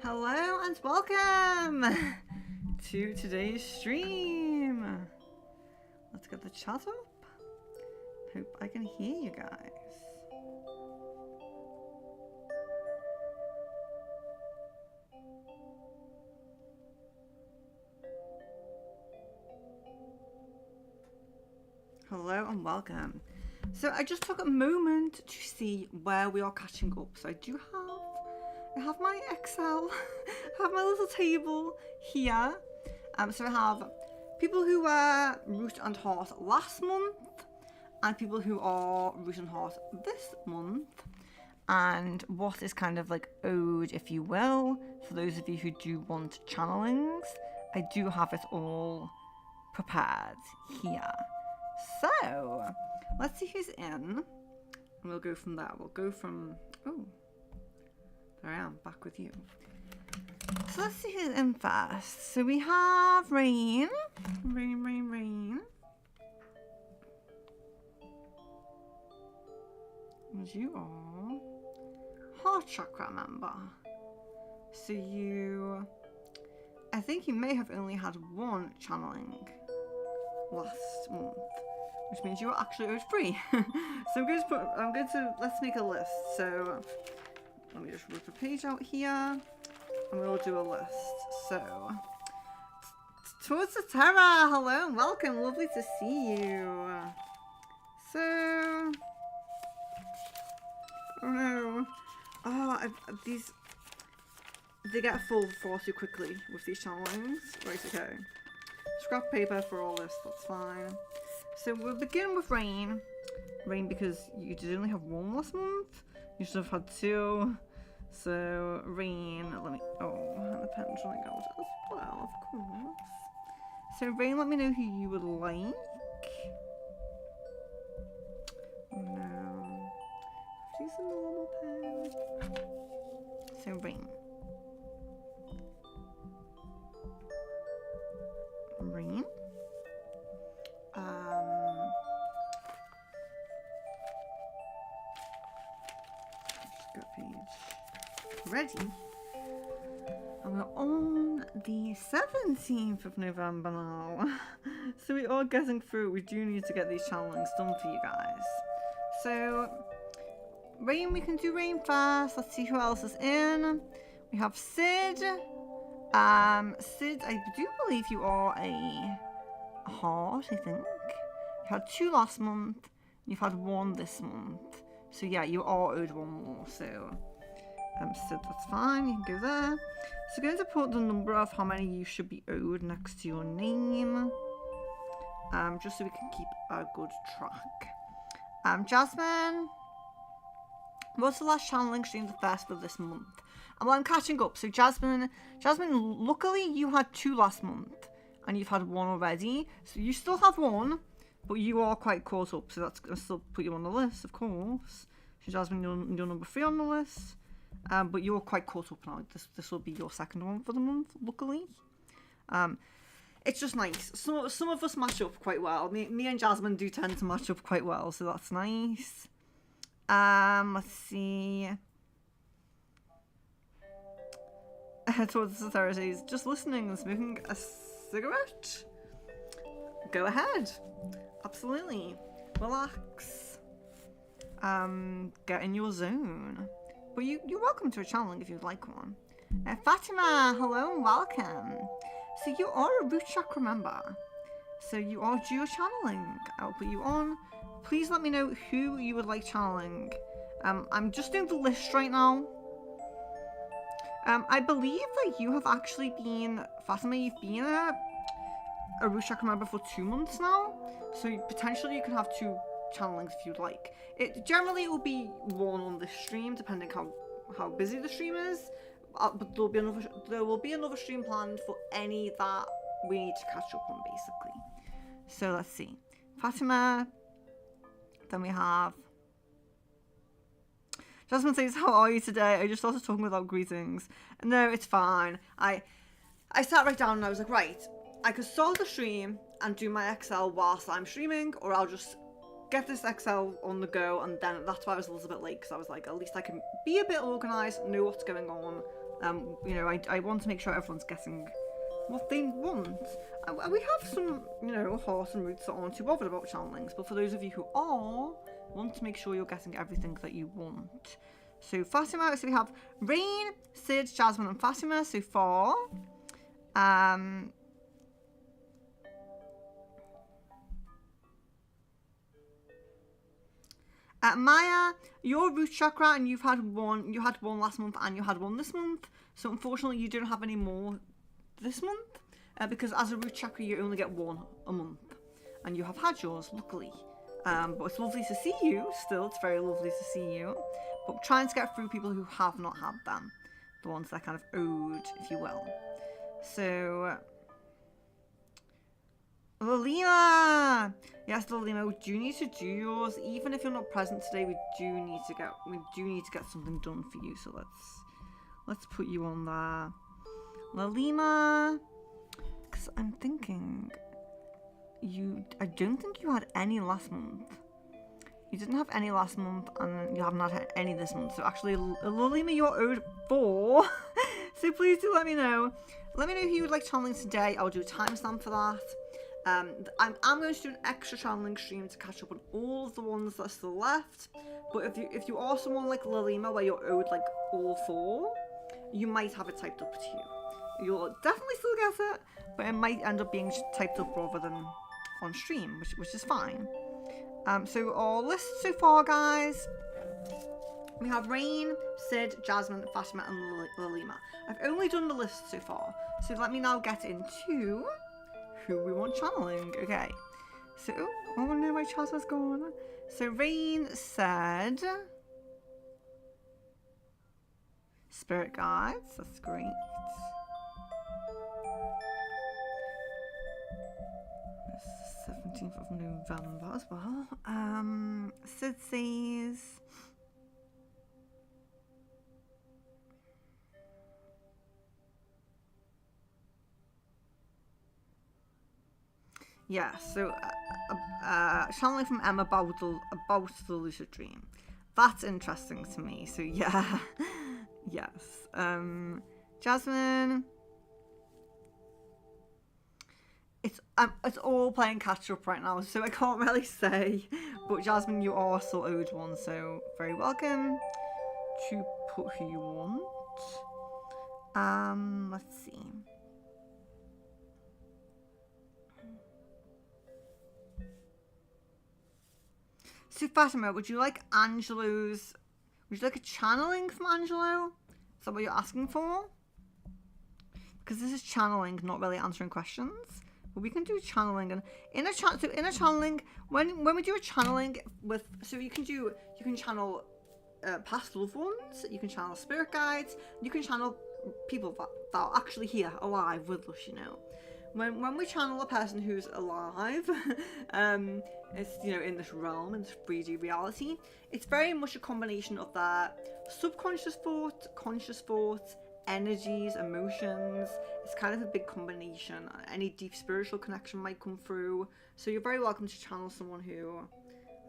Hello and welcome to today's stream. Let's get the chat up. Hope I can hear you guys. Hello and welcome. So I just took a moment to see where we are catching up. So I have my Excel, I have my little table here. So I have people who were Root and Heart last month and people who are Root and Heart this month, and what is kind of like owed, if you will, for those of you who do want channelings. I do have it all prepared here. So let's see who's in, and we'll go from there. We'll go from, oh, there I am, back with you. So let's see who's in first. So we have Rain. Rain. And you are Heart Chakra member. So I think you may have only had one channeling last month, which means you were actually owed 3. So let's make a list. So let me just rip a page out here and we'll do a list. So towards the Terra, hello and welcome, lovely to see you. So, oh no, they get full far too quickly with these channelings. Right, okay. Scrap paper for all this, that's fine. So we'll begin with Rain. Rain, because you did only have 1 last month. You should have had 2. So Rain, and the pen's running out as well, of course. So Rain, let me know who you would like. No. Use a normal pen. So Rain. Ready, and we're on the 17th of November now. So we are getting through. We do need to get these channelings done for you guys. So Rain, we can do Rain first. Let's see who else is in. We have Sid. Sid, I do believe you are a Heart, I think. You had 2 last month, you've had 1 this month. So yeah, you are owed 1 more, so Sid, that's fine, you can go there. So going to put the number of how many you should be owed next to your name, just so we can keep a good track. Jasmine, what's the last channeling stream, the first of this month? And I'm catching up. So Jasmine, luckily you had 2 last month and you've had 1 already, so you still have 1, but you are quite caught up, so that's going to still put you on the list, of course. So Jasmine, you're number 3 on the list. But you're quite caught up now. This will be your 2nd one for the month, luckily. It's just nice. Some of us match up quite well. Me and Jasmine do tend to match up quite well, so that's nice. Let's see. Towards the Thursdays, just listening and smoking a cigarette. Go ahead. Absolutely. Relax. Get in your zone. But you're welcome to a channeling if you'd like one. Fatima, hello and welcome. So you are a Root Chakra member. So you are due a channeling. I'll put you on. Please let me know who you would like channeling. I'm just doing the list right now. I believe that you have actually been, Fatima, you've been a Root Chakra member for 2 months now. So potentially you can have 2 channelings if you'd like. Generally it will be 1 on this stream, depending how busy the stream is. But there will be another stream planned for any that we need to catch up on, basically. So let's see. Fatima. Then we have Jasmine says, how are you today? I just started talking without greetings. No, it's fine. I sat right down and I was like, right, I could start the stream and do my Excel whilst I'm streaming, or I'll just get this Excel on the go. And then that's why I was a little bit late, because I was like, at least I can be a bit organised, know what's going on You know, I want to make sure everyone's getting what they want. We have some, you know, horse and roots that aren't too bothered about channelings, but for those of you who are, want to make sure you're getting everything that you want. So Fatima, so we have Rain, Sid, Jasmine and Fatima so far. Maya, your root chakra, and you had one last month and you had one this month. So unfortunately you don't have any more this month because as a root chakra you only get one a month. And you have had yours, luckily. But it's lovely to see you still. It's very lovely to see you. But trying to get through people who have not had them. The ones that kind of owed, if you will. So... Lilima! Yes, Lilima, we do need to do yours. Even if you're not present today, we do need to get something done for you. So let's put you on there. Lilima, because I'm thinking I don't think you had any last month. You didn't have any last month, and you have not had any this month. So actually, Lilima, you're owed 4. So please do let me know. Let me know who you would like channeling today. I'll do a timestamp for that. I'm going to do an extra channeling stream to catch up on all of the ones that are still left. But if you are someone like Lilima where you're owed like all 4, you might have it typed up to you. You'll definitely still get it, but it might end up being typed up rather than on stream, which is fine. So our list so far, guys, we have Rain, Sid, Jasmine, Fatima and Lilima. I've only done the list so far, so let me now get into who we want channeling. Okay, so oh no, my chat has gone. So Rain said spirit guides. That's great. 17th of November as well. Sid says yeah, so channeling from Emma about the lucid dream. That's interesting to me. So yeah, yes. Jasmine, it's all playing catch up right now, so I can't really say. But Jasmine, you are still owed one, so very welcome to put who you want. Let's see. So Fatima, would you like Angelo's? Would you like a channeling from Angelo? Is that what you're asking for? Because this is channeling, not really answering questions. But we can do channeling, and in a channeling, when we do a channeling with, so you can channel past loved ones, you can channel spirit guides, you can channel people that are actually here alive with us. You know, when we channel a person who's alive, it's, you know, in this realm, in this 3D reality, it's very much a combination of their subconscious thought, conscious thought, energies, emotions. It's kind of a big combination. Any deep spiritual connection might come through. So you're very welcome to channel someone who,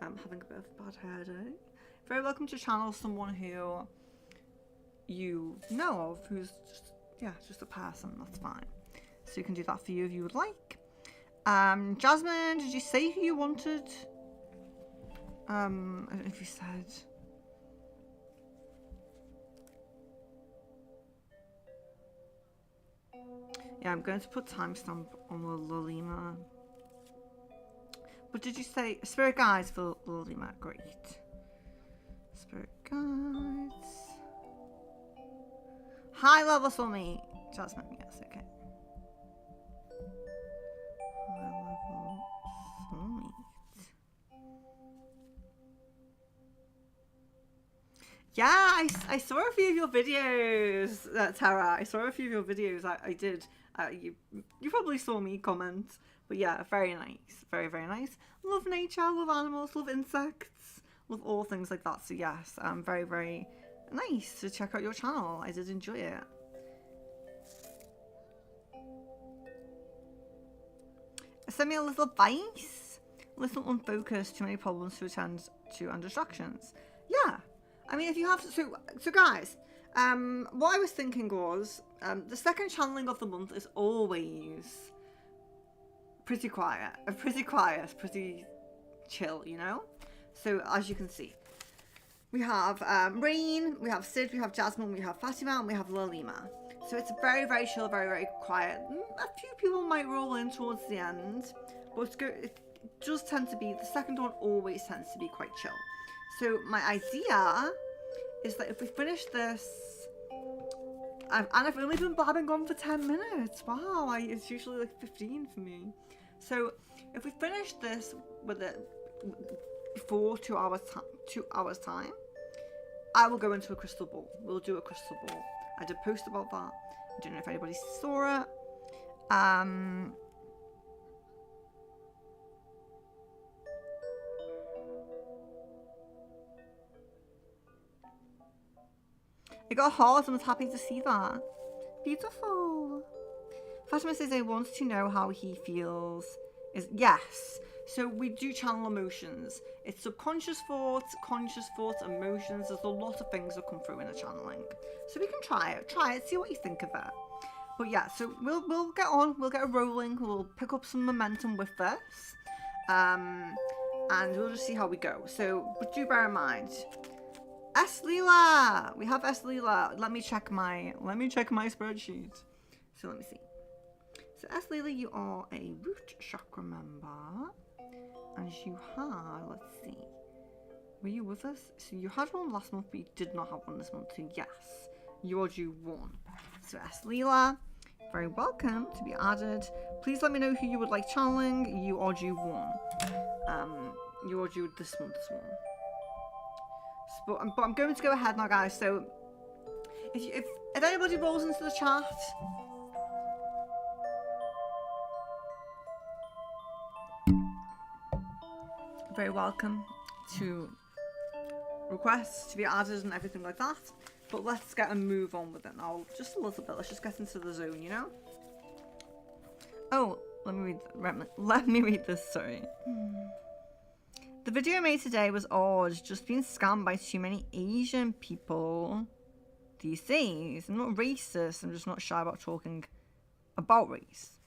having a bit of a bad headache. Very welcome to channel someone who you know of, who's just a person. That's fine. So you can do that for you if you would like. Jasmine, did you say who you wanted? I don't know if you said. Yeah, I'm going to put timestamp on the Lilima. But did you say spirit guides for Lilima? Great. Spirit guides. High level for me. Jasmine, yes, okay. High level soulmate. Yeah, I saw a few of your videos, Tara. I saw a few of your videos. I did. You probably saw me comment. But yeah, very nice. Very, very nice. Love nature, love animals, love insects, love all things like that. So yes, very, very nice to check out your channel. I did enjoy it. Send me a little advice. Little unfocused, too many problems to attend to and distractions. Yeah. I mean, if you have so guys, What I was thinking was, the second channeling of the month is always pretty quiet, pretty chill, you know? So as you can see, we have Rain, we have Sid, we have Jasmine, we have Fatima, and we have Lalima. So it's very, very chill, very, very quiet. A few people might roll in towards the end, but it does tend to be, the second one always tends to be quite chill. So my idea is that if we finish this, and I've only been blabbing on for 10 minutes. Wow, it's usually like 15 for me. So if we finish this with it before 2 hours time, I will go into a crystal ball. We'll do a crystal ball. I did post about that. I don't know if anybody saw it. It got hard and was happy to see that. Beautiful. Fatima says I want to know how he feels. Yes. So we do channel emotions. It's subconscious thoughts, conscious thoughts, emotions. There's a lot of things that come through in a channeling. So we can try it, see what you think of it. But yeah, so we'll get on, we'll get rolling, we'll pick up some momentum with this. And we'll just see how we go. So, but do bear in mind, S Leela! We have S Leela. Let me check my spreadsheet. So let me see. So S Leela, you are a root chakra member. And you had, let's see. Were you with us? So you had one last month, but you did not have one this month. So yes, you are due one. So S Leela, very welcome to be added. Please let me know who you would like channeling. You are due one. You are due this month as well. But I'm going to go ahead now, guys. So if anybody rolls into the chat, very welcome to requests to be added and everything like that. But let's get a move on with it now. Just a little bit. Let's just get into the zone, you know? Oh, let me read this, sorry. The video I made today was odd, just being scammed by too many Asian people these days. I'm not racist, I'm just not shy about talking about race.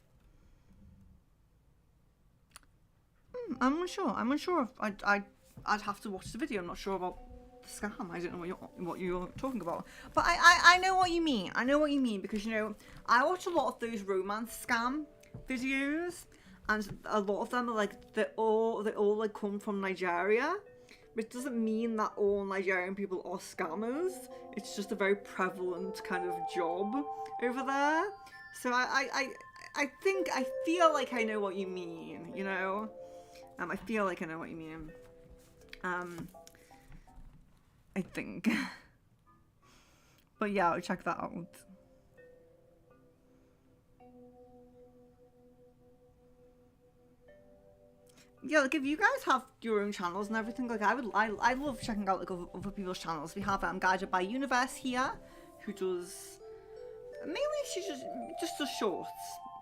I'm unsure if I'd have to watch the video. I'm not sure about the scam. I don't know what you're talking about. But I know what you mean. I know what you mean because, you know, I watch a lot of those romance scam videos. And a lot of them are like, they all like come from Nigeria, which doesn't mean that all Nigerian people are scammers. It's just a very prevalent kind of job over there. So I feel like I know what you mean, you know? I feel like I know what you mean. I think. But yeah, I'll check that out. Yeah, like if you guys have your own channels and everything, like I love checking out like other people's channels. We have Guided by Universe here, who does mainly she just does shorts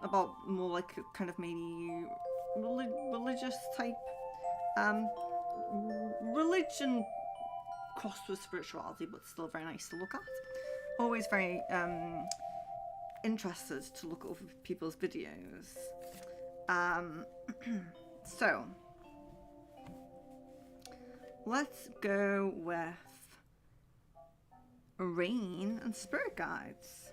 about more like kind of maybe religious type, religion crossed with spirituality, but still very nice to look at. Always very interested to look over people's videos. So, let's go with Rain and Spirit Guides.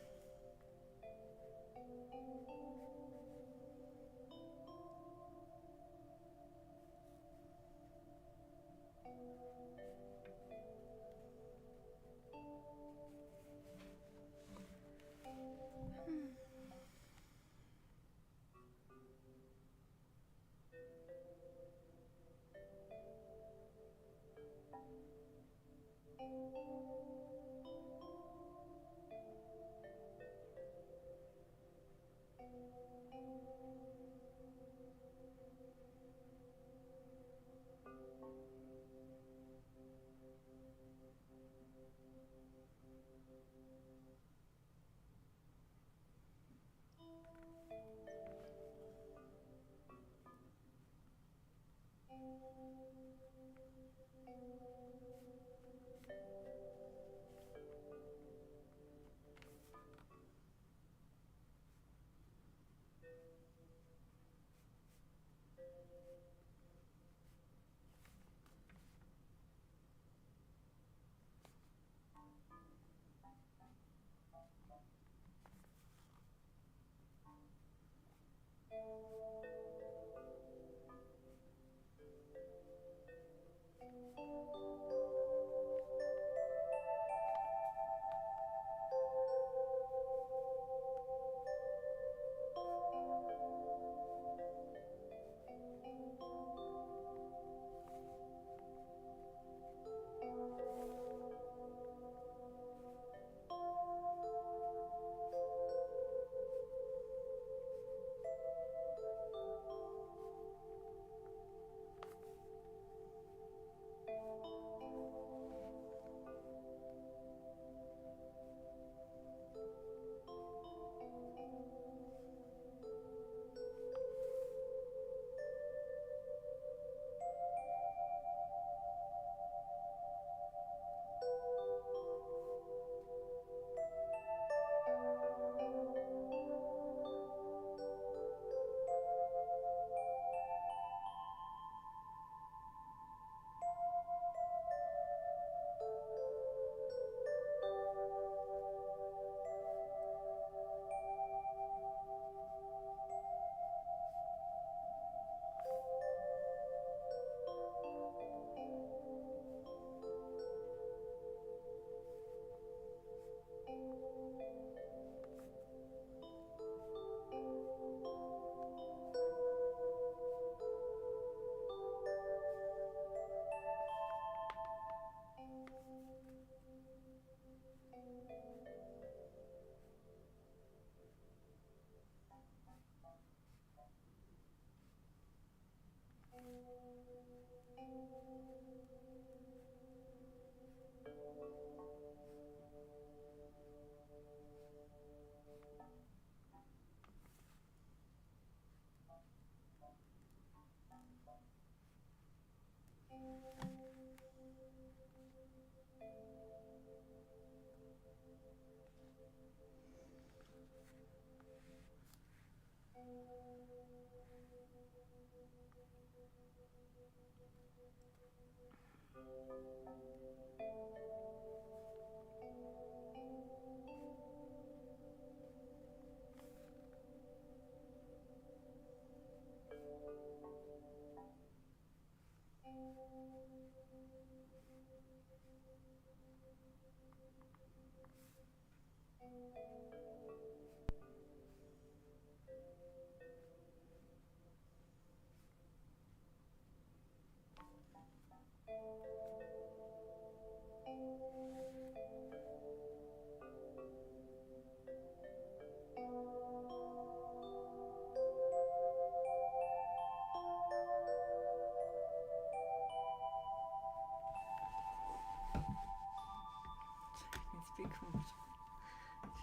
Be comfortable.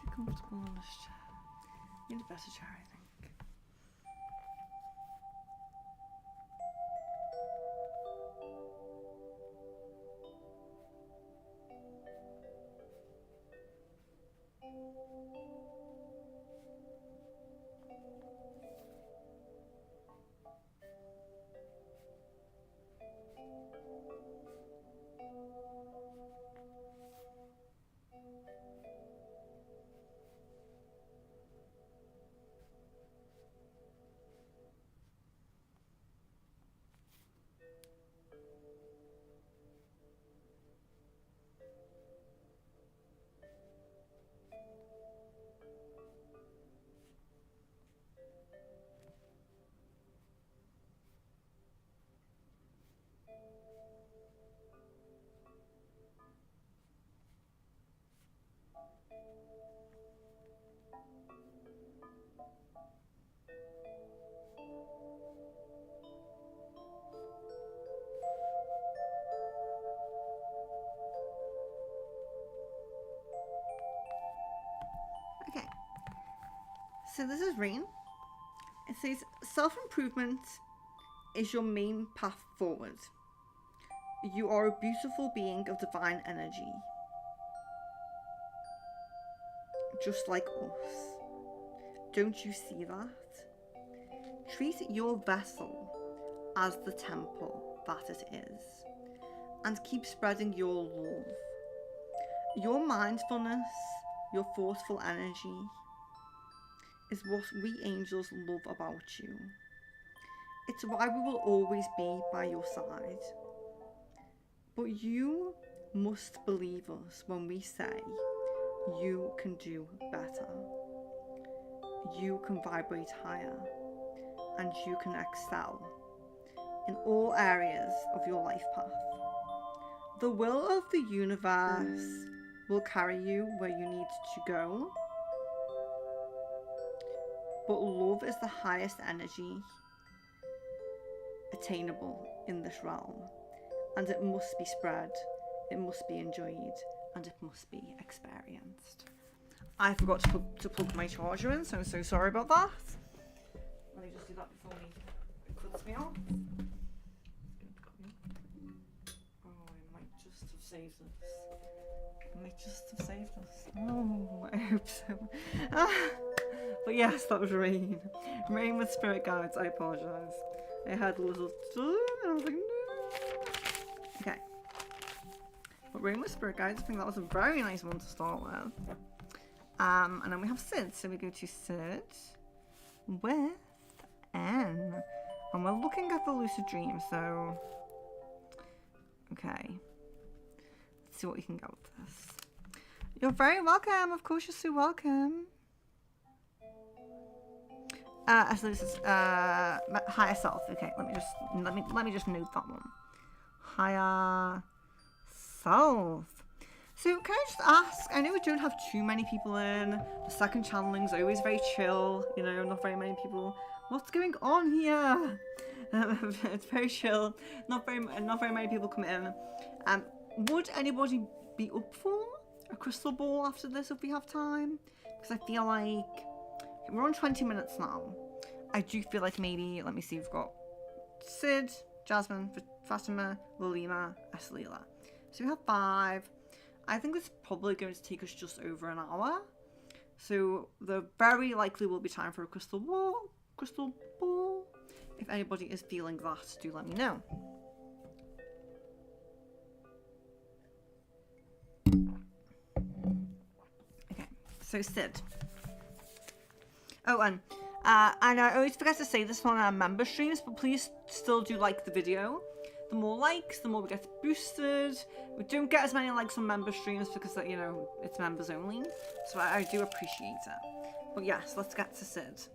Be comfortable on this chair. Need a better chair, I think. Okay, so this is Rain. It says self-improvement is your main path forward. You are a beautiful being of divine energy, just like us. Don't you see that? Treat your vessel as the temple that it is, and keep spreading your love. Your mindfulness, your forceful energy is what we angels love about you. It's why we will always be by your side. But you must believe us when we say you can do better. You can vibrate higher, and you can excel in all areas of your life path. The will of the universe will carry you where you need to go. But love is the highest energy attainable in this realm, and it must be spread, it must be enjoyed, and it must be experienced. I forgot to plug my charger in, so I'm so sorry about that. Let me just do that before it cuts me off. Oh, I might just have saved this. I might just have saved us. Oh, I hope so. But yes, that was Rain. Rain with spirit guides. I apologise. I had a little and I was like, no. Okay. But Rain with spirit guides, I think that was a very nice one to start with. And then we have Sid. So we go to Sid with N. And we're looking at the lucid dream, so okay. Let's see what we can get with this. You're very welcome. Of course, you're so welcome. So this is higher self. Okay, let me just note that one. Higher self. So can I just ask? I know we don't have too many people in. The second channeling's always very chill. You know, not very many people. What's going on here? It's very chill. Not very many people come in. Would anybody be up for a crystal ball after this if we have time? Because I feel like we're on 20 minutes now. I do feel like maybe, let me see, we've got Sid, Jasmine, Fatima, Lilima, Eslila. So we have 5. I think it's probably going to take us just over an hour. So there very likely will be time for a crystal ball. If anybody is feeling that, do let me know. Okay, so Sid. Oh, and I always forget to say this on our member streams, but please still do like the video. The more likes, the more we get boosted. We don't get as many likes on member streams because, you know, it's members only. So I do appreciate it. But yes, let's get to Sid.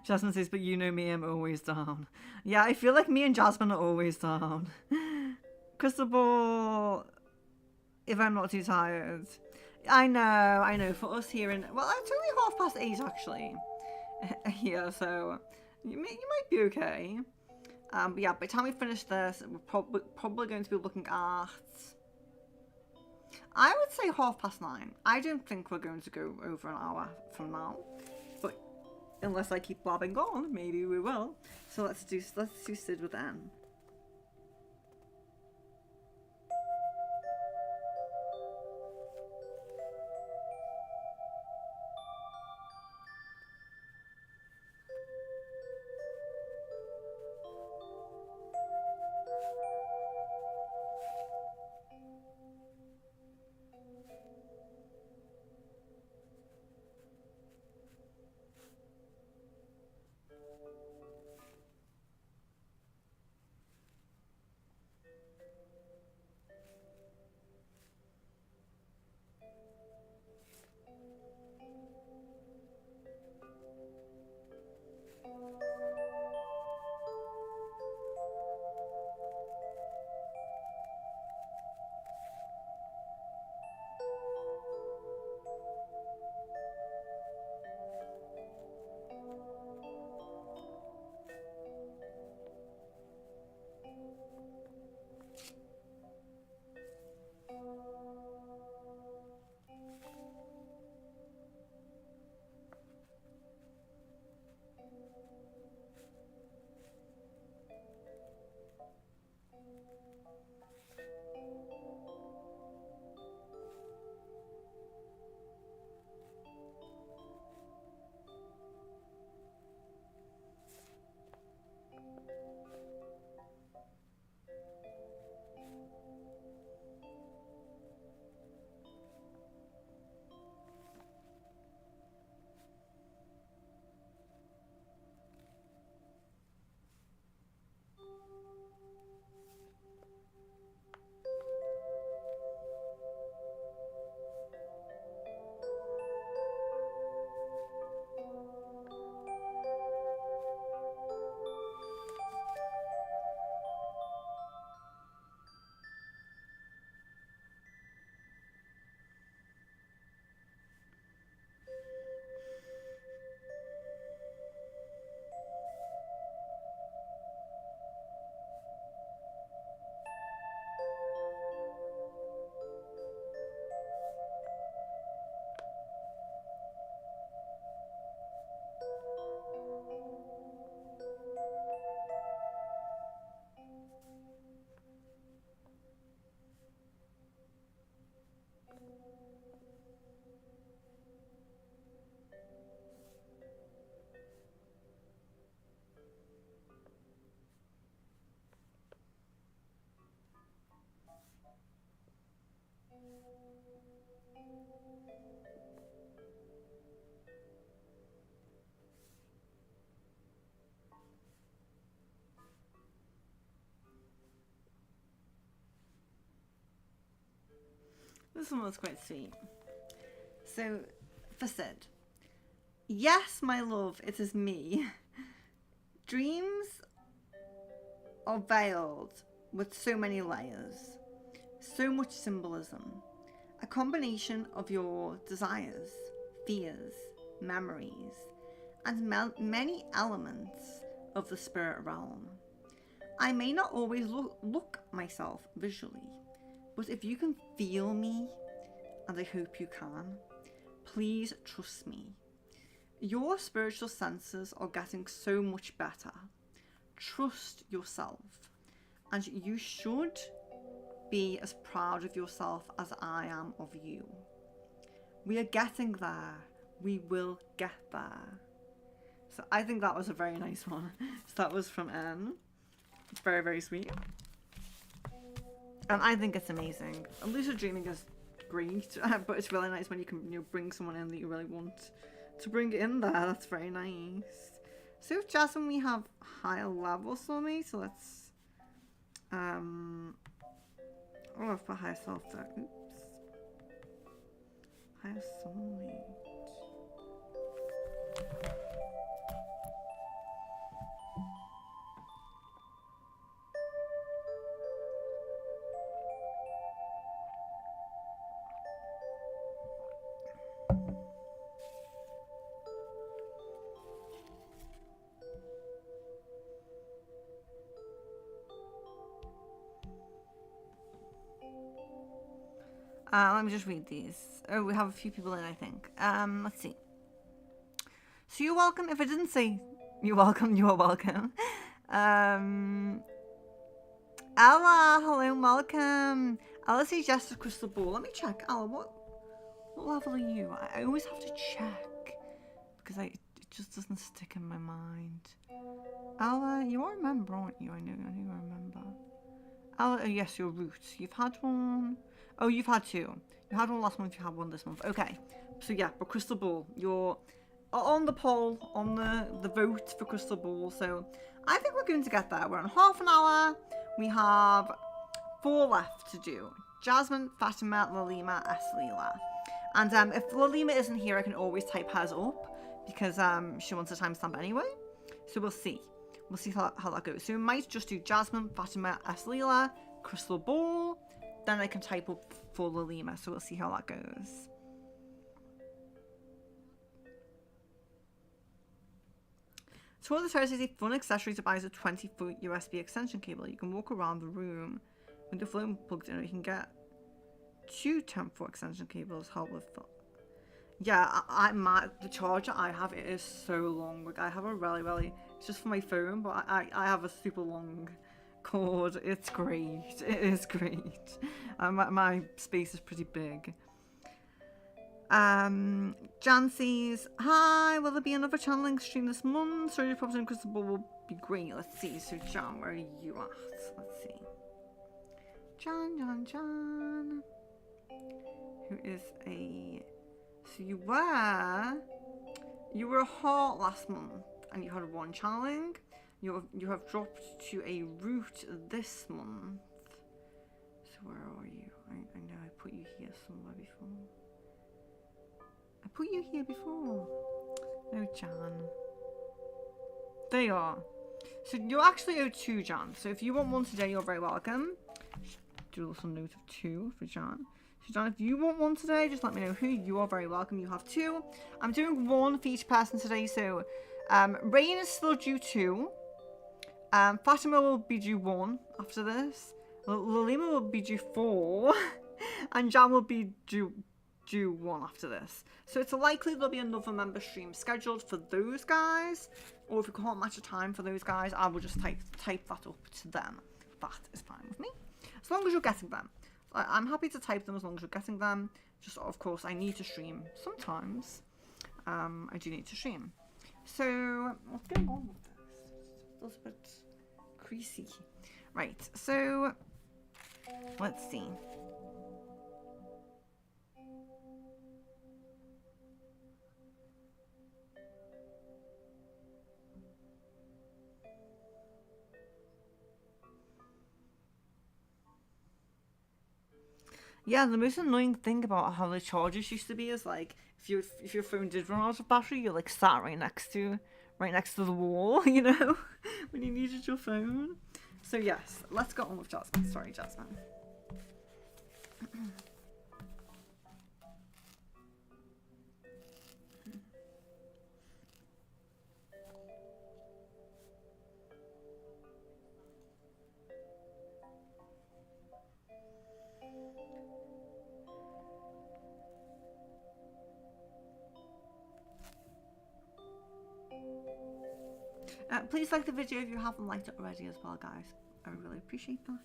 Jasmine says, but you know me, I'm always down. Yeah, I feel like me and Jasmine are always down. Crystal ball, if I'm not too tired. I know, for us here in, well, it's only 8:30 actually. Yeah, so you might be okay. But yeah, by the time we finish this, we're probably going to be looking at, I would say 9:30. I don't think we're going to go over an hour from now. But unless I keep blabbing on, maybe we will. So let's do Sid with N. This one was quite sweet. So, for Sid. Yes, my love, it is me. Dreams are veiled with so many layers, so much symbolism. a combination of your desires, fears, memories, and many elements of the spirit realm. I may not always look myself visually, but if you can feel me, and I hope you can, please trust me. Your spiritual senses are getting so much better. Trust yourself, and you should be as proud of yourself as I am of you. We are getting there. We will get there. So I think that was a very nice one. So that was from N. It's very, very sweet. And I think it's amazing. And lucid dreaming is great, but it's really nice when you can bring someone in that you really want to bring in there. That's very nice. So with Jasmine we have higher level soulmate, so let's oh, for higher self there. Oops. Higher soulmate. Let me just read these. Oh, we have a few people in, I think. Let's see. So you're welcome. If I didn't say you're welcome, you are welcome. Ella, hello and welcome. Ella says yes to crystal ball. Let me check. Ella, what level are you? I always have to check because it just doesn't stick in my mind. Ella, you are a member, aren't you? I know you're a member. Ella, oh yes, your roots. You've had one. Oh, you've had two. You had one last month, you had one this month. Okay. So yeah, but crystal ball, you're on the poll, on the vote for crystal ball. So I think we're going to get there. We're on half an hour. We have 4 left to do. Jasmine, Fatima, Lalima, Leela. And if Lalima isn't here, I can always type hers up because she wants a timestamp anyway. So we'll see. We'll see how that goes. So we might just do Jasmine, Fatima, Leela, crystal ball. Then I can type up for Lalima, so we'll see how that goes. So one of the terraces is a fun accessory to buy is a 20-foot USB extension cable. You can walk around the room with the phone plugged in, or you can get 2 10-foot extension cables. Help with fun. Yeah, the charger I have, it is so long. Like I have a really, it's just for my phone, but I have a super long cord. It's great. It is great. My space is pretty big. Jancy's, hi, will there be another channeling stream this month? Sorry, pops in crystal ball will be great. Let's see. So Jan, where are you at? Let's see. Jan. Who is a... So you were a heart last month and you had 1 channeling. You have dropped to a root this month. So where are you? I know I put you here somewhere before. I put you here before. No, Jan. There you are. So you're actually owed 2, Jan. So if you want 1 today, you're very welcome. Just do a little note of 2 for Jan. So Jan, if you want 1 today, just let me know who. You are very welcome. You have 2. I'm doing 1 for each person today. So Rain is still due 2. Fatima will be due 1 after this. Lalima will be due 4. And Jan will be due 1 after this. So it's likely there'll be another member stream scheduled for those guys. Or if we can't match a time for those guys, I will just type that up to them. That is fine with me. As long as you're getting them. I'm happy to type them as long as you're getting them. Just, of course, I need to stream sometimes. I do need to stream. So, what's going on with this? It's a little bit creasy. Right, so, let's see. Yeah, the most annoying thing about how the chargers used to be is like if your phone did run out of battery, you're like sat right next to the wall, you know, when you needed your phone. So yes, let's go on with Jasmine. Sorry, Jasmine. Please like the video if you haven't liked it already as well, guys. I really appreciate that.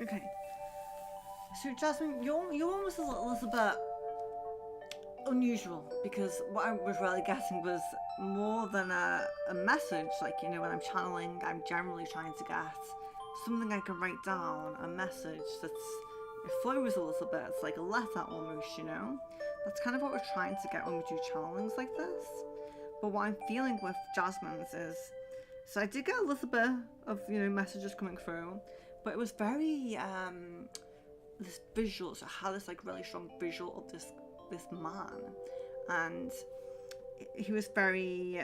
Okay. So Jasmine, you're almost a little bit unusual, because what I was really getting was more than a message. Like, you know, when I'm channeling, I'm generally trying to get something I can write down, a message it flows a little bit. It's like a letter almost, you know? That's kind of what we're trying to get when we do channelings like this. But what I'm feeling with Jasmine's is, so I did get a little bit of, you know, messages coming through, but it was very, this visual, so I had this like really strong visual of this man, and he was very,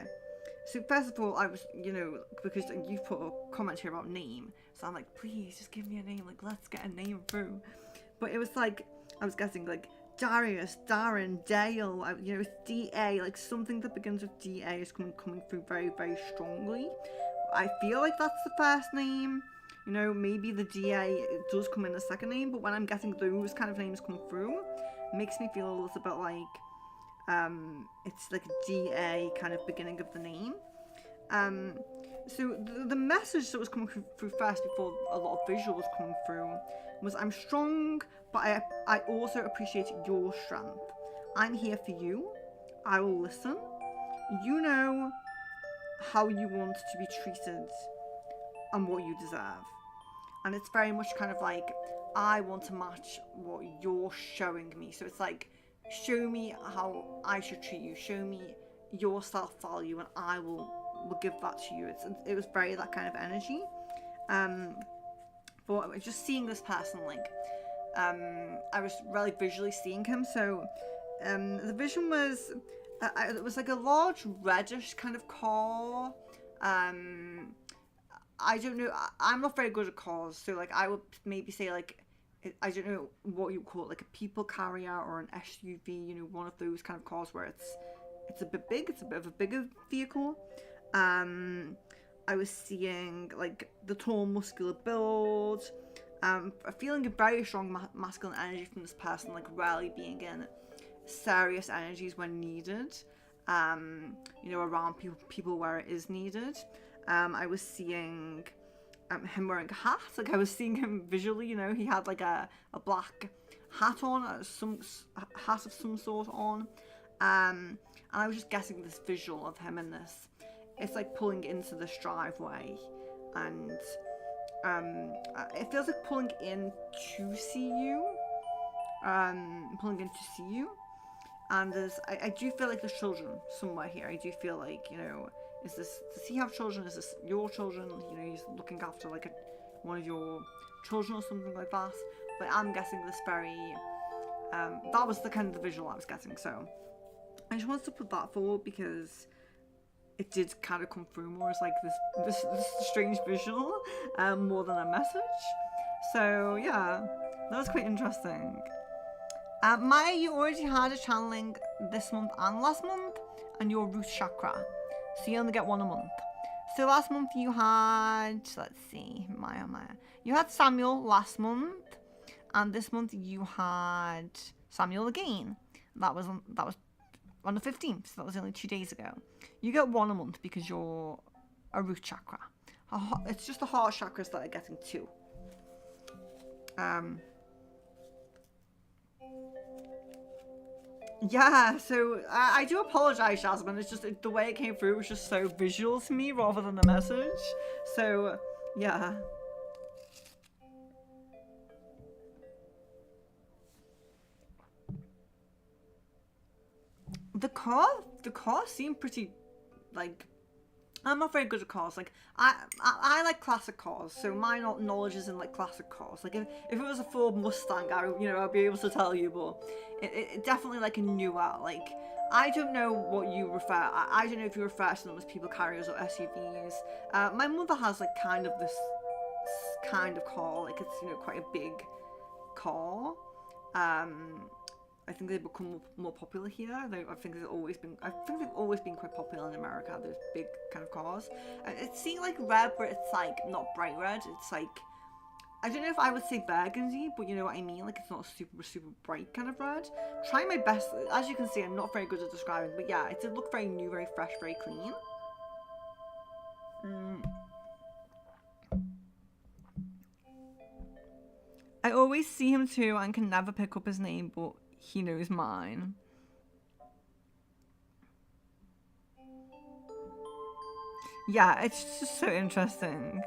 so first of all, I was, you know, because you put a comment here about name, so I'm like, please just give me a name, like let's get a name through. But it was like, I was guessing like Darius, Darren, Dale, you know, it's DA, like something that begins with DA is coming through very, very strongly. I feel like that's the first name. You know, maybe the DA does come in the second name, but when I'm getting those kind of names come through, it makes me feel a little bit like it's like a DA kind of beginning of the name. So the message that was coming through first before a lot of visuals coming through was, I'm strong, but I also appreciate your strength. I'm here for you. I will listen. You know how you want to be treated and what you deserve. And it's very much kind of like, I want to match what you're showing me. So it's like, show me how I should treat you. Show me your self-value and I will give that to you. It was very that kind of energy. but just seeing this person, like, I was really visually seeing him. So the vision was, it was like a large reddish kind of car. I don't know. I'm not very good at cars, so like I would maybe say like, I don't know what you call it, like a people carrier or an SUV. You know, one of those kind of cars where it's a bit big. It's a bit of a bigger vehicle. I was seeing like the tall, muscular build. Feeling a very strong masculine energy from this person, like rarely being in serious energies when needed. You know, around people where it is needed. I was seeing him wearing a hat. Like I was seeing him visually. You know, he had like a black hat on, some hat of some sort on. And I was just getting this visual of him in this. It's like pulling into this driveway, and it feels like pulling in to see you. Pulling in to see you. And I do feel like there's children somewhere here. I do feel like, you know, does he have children? Is this your children? You know, he's looking after like one of your children or something like that. But I'm guessing this very, that was the kind of the visual I was getting. So I just wanted to put that forward because it did kind of come through more as like this strange visual, more than a message. So yeah, that was quite interesting. Maya, you already had a channeling this month and last month, and your root chakra, so you only get one a month. So last month you had, let's see, Maya, you had Samuel last month, and this month you had Samuel again. That was on the 15th, so that was only 2 days ago. You get one a month because you're a root chakra. It's just the heart chakras that are getting two. Yeah, so I do apologize, Jasmine. It's just the way it came through was just so visual to me rather than a message. So, yeah. The car seemed pretty, like, I'm not very good at cars. Like, I like classic cars, so my knowledge is in like classic cars. Like, if it was a Ford Mustang, I'd be able to tell you, but it definitely like a newer. Like, I don't know what you refer. I don't know if you refer to them as people carriers or SUVs. My mother has like kind of this kind of car. Like, it's, you know, quite a big car. I think they've become more popular here. I think they've always been quite popular in America. Those big kind of cars. It seems like red, but it's like not bright red. It's like, I don't know if I would say burgundy, but you know what I mean. Like, it's not super bright kind of red. Trying my best. As you can see, I'm not very good at describing, but yeah, it did look very new, very fresh, very clean. I always see him too and can never pick up his name, but he knows mine. Yeah, it's just so interesting.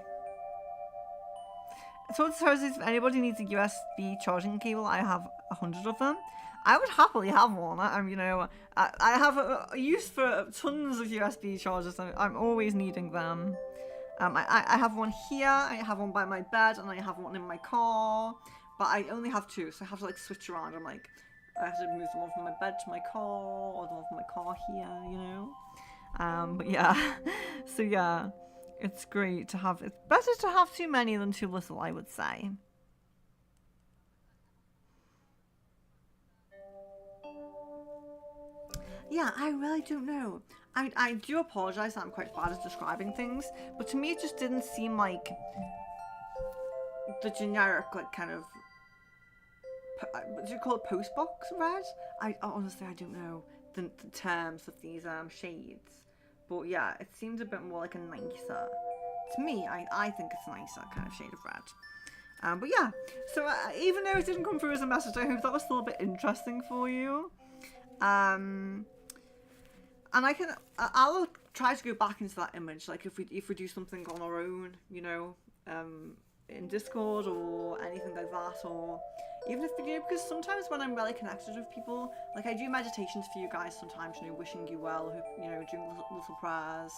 So if anybody needs a USB charging cable, I have 100 of them. I would happily have one. I have a use for tons of USB chargers. I'm always needing them. I have one here, I have one by my bed, and I have one in my car. But I only have two, so I have to like switch around. I'm like, I have to move the one from my bed to my car, or the one from my car here, you know? But yeah, so yeah, it's great to have, it's better to have too many than too little, I would say. Yeah, I really don't know. I do apologize that I'm quite bad at describing things, but to me it just didn't seem like the generic, like, kind of, what do you call it, postbox red? Honestly, I don't know the terms of these shades, but yeah, it seems a bit more like a nicer, to me, I think it's a nicer kind of shade of red. But yeah, so even though it didn't come through as a message, I hope that was still a bit interesting for you. And I'll try to go back into that image, like if we do something on our own, you know, in Discord or anything like that, or even if, you know, because sometimes when I'm really connected with people, like I do meditations for you guys sometimes, you know, wishing you well, you know, doing little prayers,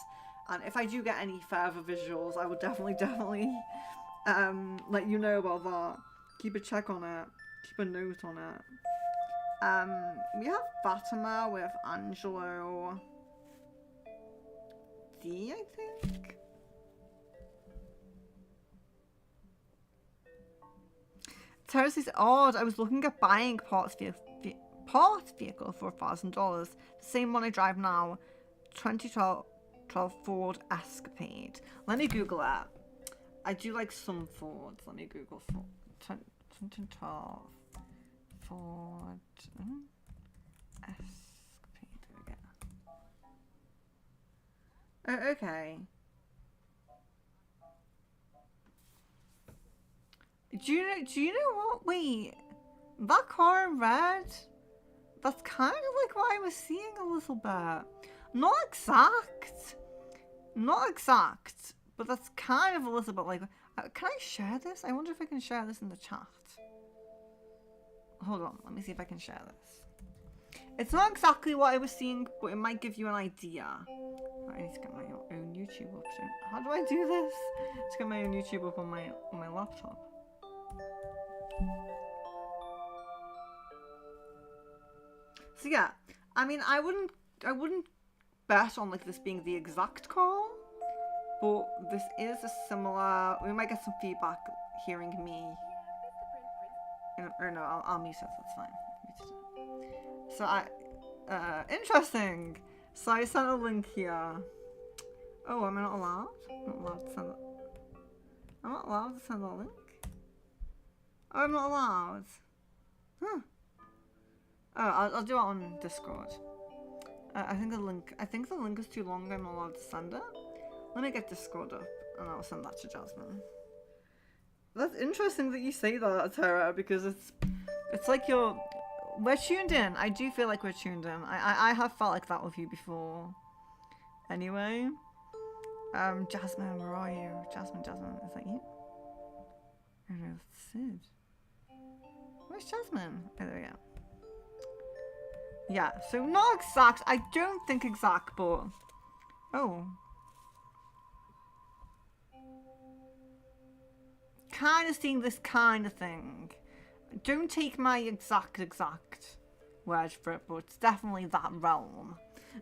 and if I do get any further visuals, I will definitely let you know about that. Keep a check on it. Keep a note on it. We have Fatima with Angelo D, I think. Terrace is odd. I was looking at buying parts vehicle for $1,000. The same one I drive now. 2012 Ford Escapade. Let me Google that. I do like some Fords. Let me Google Ford. 2012 Ford Escapade. There we go. Oh, okay. Do you know what? Wait, that car in red, that's kind of like what I was seeing a little bit. Not exact, but that's kind of a little bit like, can I share this? I wonder if I can share this in the chat. Hold on, let me see if I can share this. It's not exactly what I was seeing, but it might give you an idea. I need to get my own YouTube up soon. How do I do this? To get my own YouTube up on my laptop. So yeah, I mean, I wouldn't bet on like this being the exact call, but this is a similar. We might get some feedback hearing me. Or no, I'll mute it. That's fine. So interesting. So I sent a link here. Oh, am I not allowed? I'm not allowed to send it. I'm not allowed to send a link. Oh, I'm not allowed. Huh. Oh, I'll do it on Discord. I think the link is too long. I'm not allowed to send it. Let me get Discord up, and I'll send that to Jasmine. That's interesting that you say that, Tara, because it's like we're tuned in. I do feel like we're tuned in. I have felt like that with you before. Anyway, Jasmine, where are you? Jasmine, is that you? I don't know, Sid. Where's Jasmine? Oh, there we go. Yeah, so not exact. I don't think exact, but oh, kind of seeing this kind of thing. Don't take my exact word for it, but it's definitely that realm.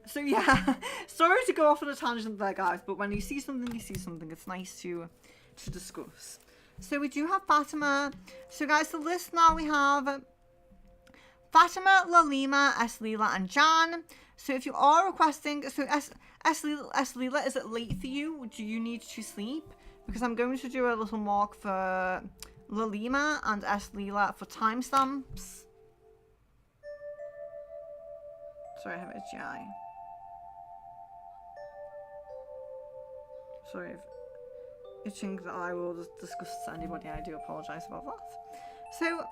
So yeah, sorry to go off on a tangent there, guys, but when you see something, you see something. It's nice to discuss. So we do have Fatima. So guys, the list now we have Fatima, Lalima, Eslila, and Jan. So if you are requesting, so Eslila, is it late for you? Do you need to sleep? Because I'm going to do a little mark for Lalima and Eslila for timestamps. Sorry, I have HGI. Sorry if itching that I will just discuss to anybody. I do apologise about that. So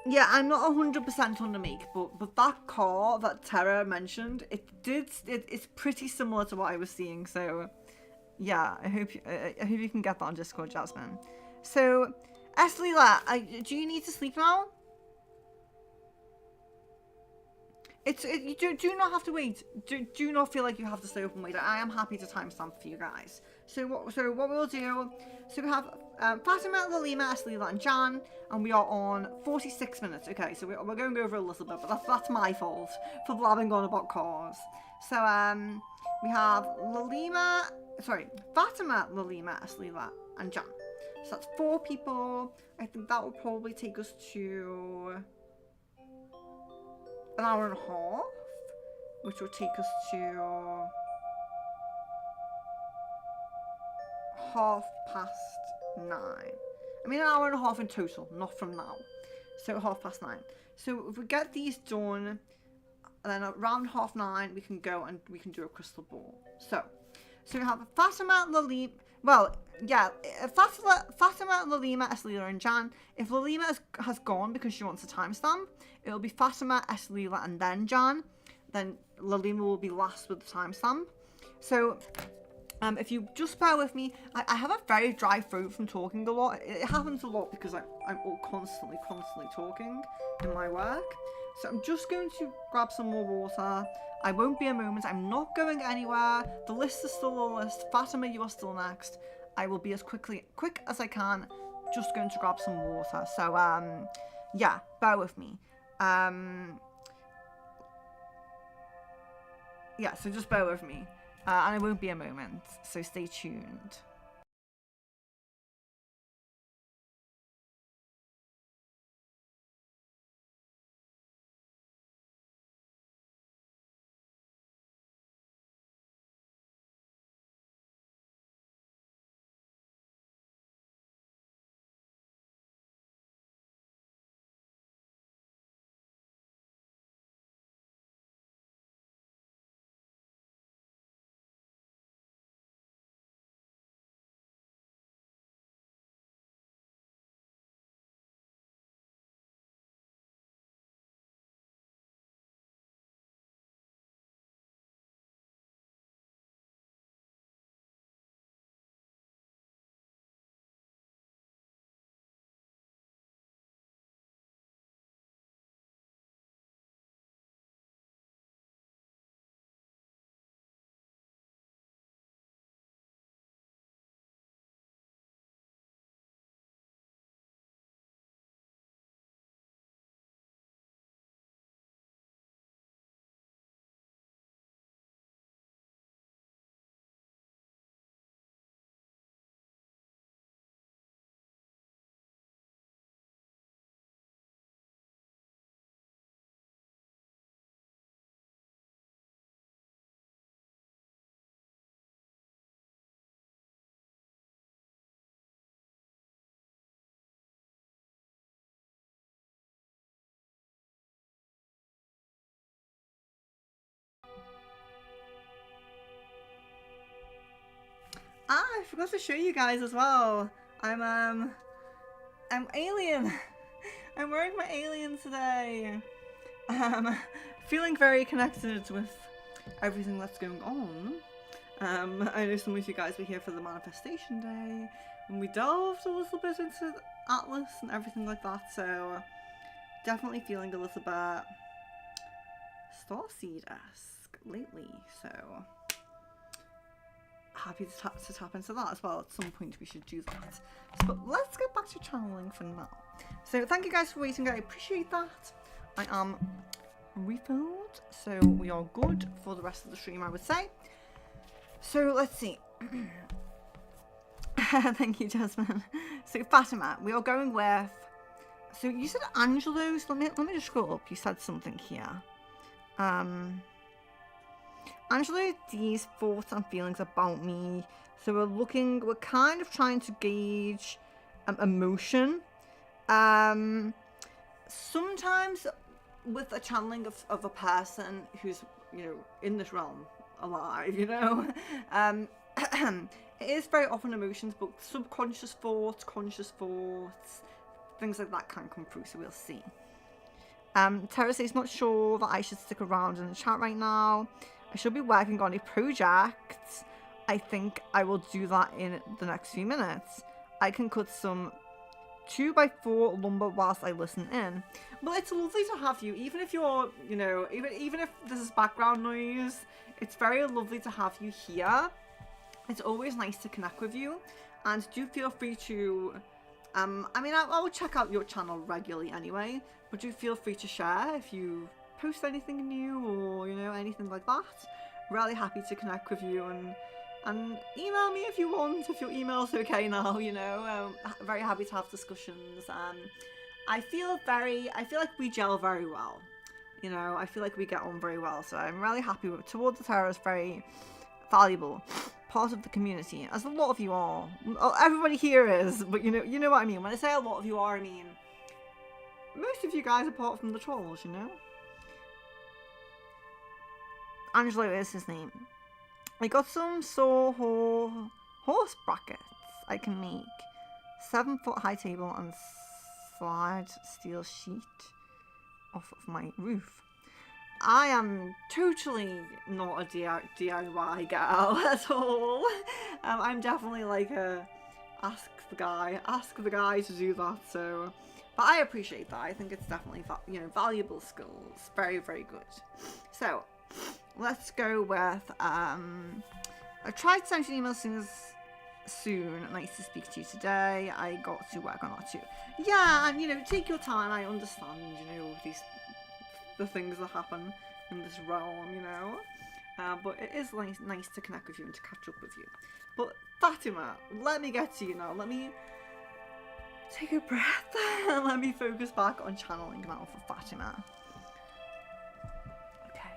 yeah, I'm not 100% on the make, but that car that Tara mentioned, it's pretty similar to what I was seeing. So yeah, I hope you can get that on Discord, Jasmine. So Eslila, do you need to sleep now? You do not have to wait. Do not feel like you have to stay up and wait. I am happy to timestamp for you guys. So what we'll do? So we have Fatima, Lalima, Eslila, and Jan, and we are on 46 minutes. Okay, so we're going over a little bit, but that's my fault for blabbing on about cars. So we have Fatima, Lalima, Eslila, and Jan. So that's 4 people. I think that will probably take us to an hour and a half, which will take us to 9:30. I mean, an hour and a half in total, not from now. So 9:30. So if we get these done, then around 9:30 we can go and we can do a crystal ball. So we have Fatima, Lalima. Well, yeah, Fatima, Lalima, Eslila, and Jan. If Lalima has gone because she wants a timestamp, it'll be Fatima, Eslila, and then Jan. Then Lalima will be last with the timestamp. So if you just bear with me, I have a very dry throat from talking a lot. It happens a lot because I'm constantly talking in my work. So I'm just going to grab some more water. I won't be a moment. I'm not going anywhere. The list is still the list. Fatima, you are still next. I will be as quick as I can. Just going to grab some water. So, yeah, bear with me. Yeah, so just bear with me. And I won't be a moment. So stay tuned. I forgot to show you guys as well. I'm alien. I'm wearing my alien today. Feeling very connected with everything that's going on. I know some of you guys were here for the manifestation day, and we delved a little bit into Atlas and everything like that, so definitely feeling a little bit Starseed-esque lately, so happy to tap into that as well. At some point we should do that. But let's get back to channeling for now. So thank you guys for waiting. I appreciate that. I am refilled, so we are good for the rest of the stream, I would say. So let's see. Thank you, Jasmine. So Fatima, we are going with. So you said Angelo's. Let me just scroll up. You said something here. Angelo D's thoughts and feelings about me. So we're kind of trying to gauge emotion. Sometimes with a channeling of a person who's, you know, in this realm alive, you know, it is very often emotions, but subconscious thoughts, conscious thoughts, things like that can come through, so we'll see. Tara says not sure that I should stick around in the chat right now. I should be working on a project. I think I will do that in the next few minutes. I can cut some 2x4 lumber whilst I listen in. Well, it's lovely to have you, even if you're, you know, even if this is background noise, it's very lovely to have you here. It's always nice to connect with you, and do feel free to, I mean, I will check out your channel regularly anyway, but do feel free to share if you post anything new or, you know, anything like that. Really happy to connect with you, and email me if you want, if your email's okay now, you know. Very happy to have discussions. I feel like we gel very well, you know. I feel like we get on very well, so I'm really happy with Towards the Terror is very valuable part of the community, as a lot of you are. Everybody here is, but you know what I mean. When I say a lot of you are, I mean most of you guys apart from the trolls, you know. Angelo is his name. I got some horse brackets I can make. 7-foot high table and slide steel sheet off of my roof. I am totally not a DIY girl at all. I'm definitely like a ask the guy to do that. So But I appreciate that. I think it's definitely, you know, valuable skills. Very, very good. So, let's go with, I tried to send you an email soon. Nice to speak to you today. I got to work on that too. Yeah, and, you know, take your time. I understand, you know, the things that happen in this realm, you know. But it is nice to connect with you and to catch up with you. But Fatima, let me get to you now. Let me take a breath and let me focus back on channeling now for Fatima. Okay.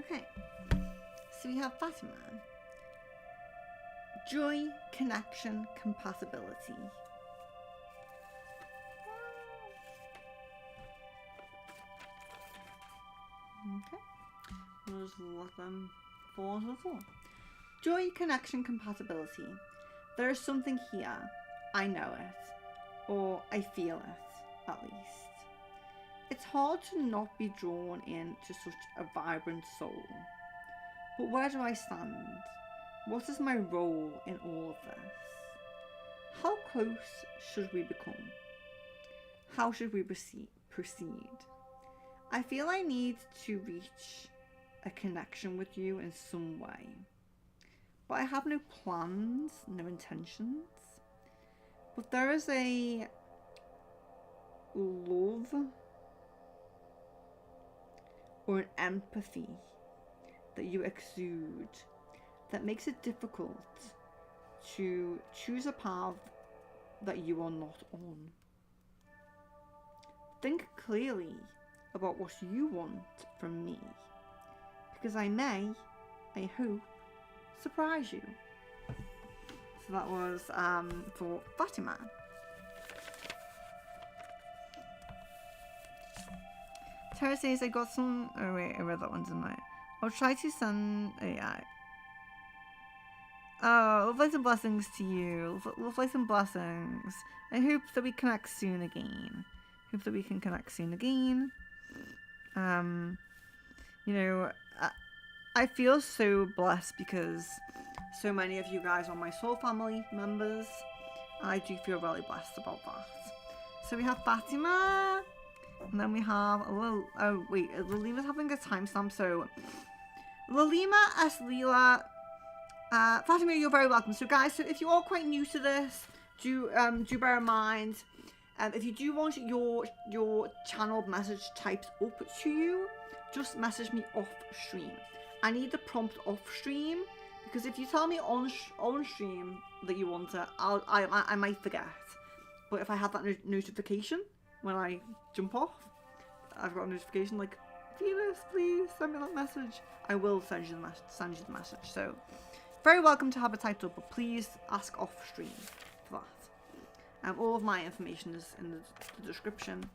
Okay, so we have Fatima. Joy, connection, compatibility. Okay, we'll just let them fall onto the floor. Joy, connection, compatibility. There is something here. I know it. Or I feel it, at least. It's hard to not be drawn into such a vibrant soul. But where do I stand? What is my role in all of this? How close should we become? How should we proceed? I feel I need to reach a connection with you in some way. But I have no plans, no intentions. But there is a love or an empathy that you exude that makes it difficult to choose a path that you are not on. Think clearly about what you want from me, because I may, I hope, surprise you. So that was for Fatima. Tara says, I got some. Oh, wait, I read that one, didn't I? I'll try to send. Oh, yeah. Oh, love, light, and blessings to you. Love, light, and blessings. I hope that we connect soon again. Hope that we can connect soon again. You know, I feel so blessed because so many of you guys are my soul family members. I do feel really blessed about that. So we have Fatima. And then we have, oh wait, Lalima's having a timestamp, so Lalima S. Leela, Fatima, you're very welcome. So guys, so if you are quite new to this, do bear in mind, if you do want your channel message typed up to you, just message me off stream. I need the prompt off stream, because if you tell me on stream that you want it, I might forget. But if I have that notification when I jump off, I've got a notification like, Venus, please send me that message. I will send you the message. So, very welcome to have it typed up, but please ask off stream for that. All of my information is in the description.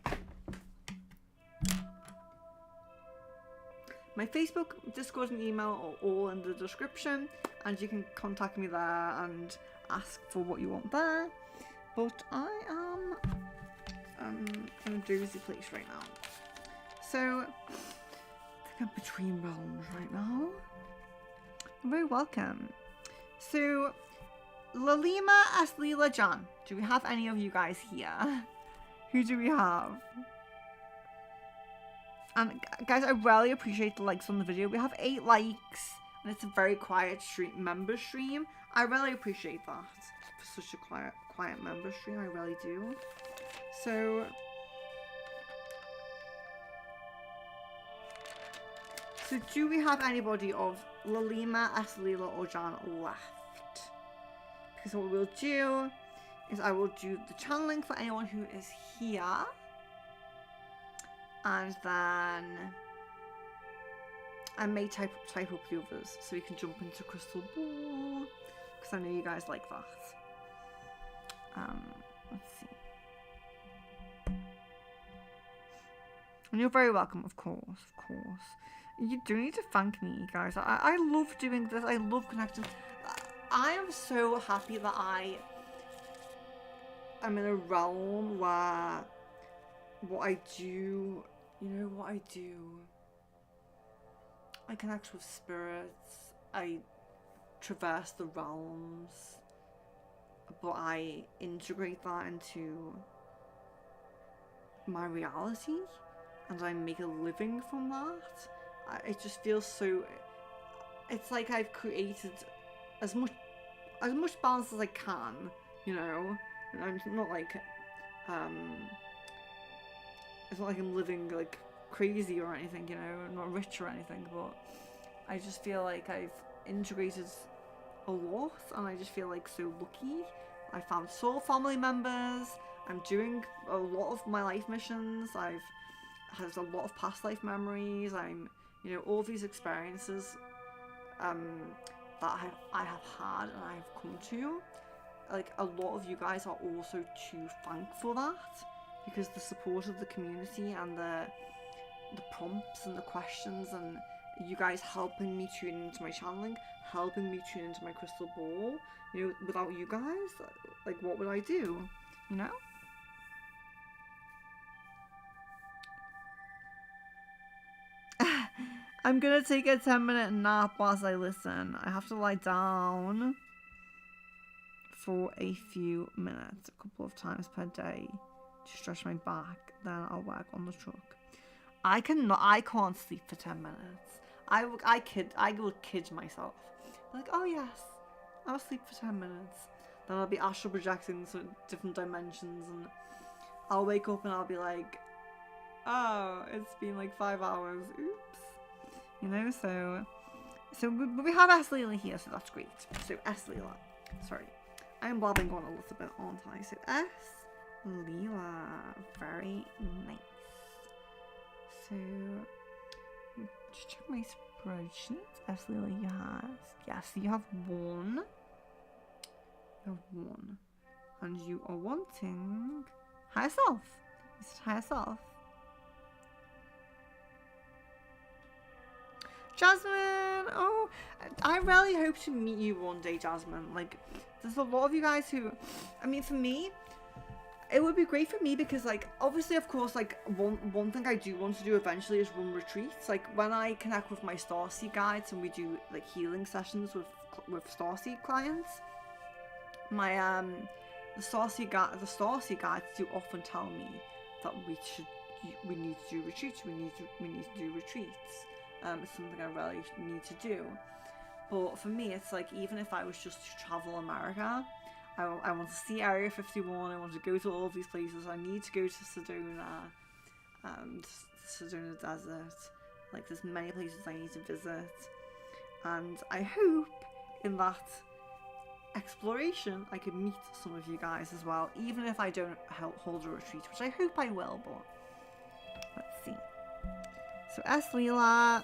My Facebook, Discord, and email are all in the description, and you can contact me there and ask for what you want there. But I am in a dozy place right now. So, I think I'm between realms right now. You're very welcome. So, Lalima S. Leela Jan. Do we have any of you guys here? Who do we have? And guys, I really appreciate the likes on the video. We have 8 likes, and it's a very quiet member stream. I really appreciate that for such a quiet member stream. I really do. So do we have anybody of Lalima, S. Leela, or Jan left? Because what we'll do is I will do the channeling for anyone who is here. And then I may type up the others so we can jump into Crystal Ball, because I know you guys like that. Let's see. And you're very welcome, of course, of course. You do need to thank me, guys. I love doing this. I love connecting. I am so happy that I'm in a realm where what I do, I connect with spirits, I traverse the realms, but I integrate that into my reality, and I make a living from that. It just feels so, it's like I've created as much balance as I can, you know. And I'm not like, it's not like I'm living like crazy or anything, you know. I'm not rich or anything, but I just feel like I've integrated a lot, and I just feel like so lucky. I found soul family members. I'm doing a lot of my life missions. I've had a lot of past life memories. I'm, You know, all these experiences that I have had and I have come to, like, a lot of you guys are also to thank for that, because the support of the community and the prompts and the questions and you guys helping me tune into my channeling, helping me tune into my crystal ball. You know, without you guys, like, what would I do? You know? I'm gonna take a 10-minute nap whilst I listen. I have to lie down for a few minutes, a couple of times per day, to stretch my back. Then I'll work on the truck. I can't sleep for 10 minutes. I will kid myself. Like, oh yes, I'll sleep for 10 minutes. Then I'll be astral projecting to different dimensions, and I'll wake up and I'll be like, oh, it's been like 5 hours. Oops. You know, so we have S. Leela here, so that's great. So S. Leela. Sorry. I'm blabbing on a little bit, aren't I? So S. Leela. Very nice. So, just check my spreadsheet. S. Leela, you have. Yes, you have one. You have one. And you are wanting higher self. You said higher self. Jasmine! Oh, I really hope to meet you one day, Jasmine. Like, there's a lot of you guys who, I mean, for me, it would be great for me because, like, obviously, of course, like, one thing I do want to do eventually is run retreats. Like, when I connect with my Starseed guides and we do, like, healing sessions with Starseed clients, my, the Starseed guides do often tell me that we need to do retreats, we need to do retreats. It's something I really need to do. But for me, it's like, even if I was just to travel America, I want to see Area 51, I want to go to all of these places. I need to go to Sedona, Sedona Desert. Like, there's many places I need to visit. And I hope in that exploration I could meet some of you guys as well, even if I don't hold a retreat, which I hope I will, but let's see. So S. Leela.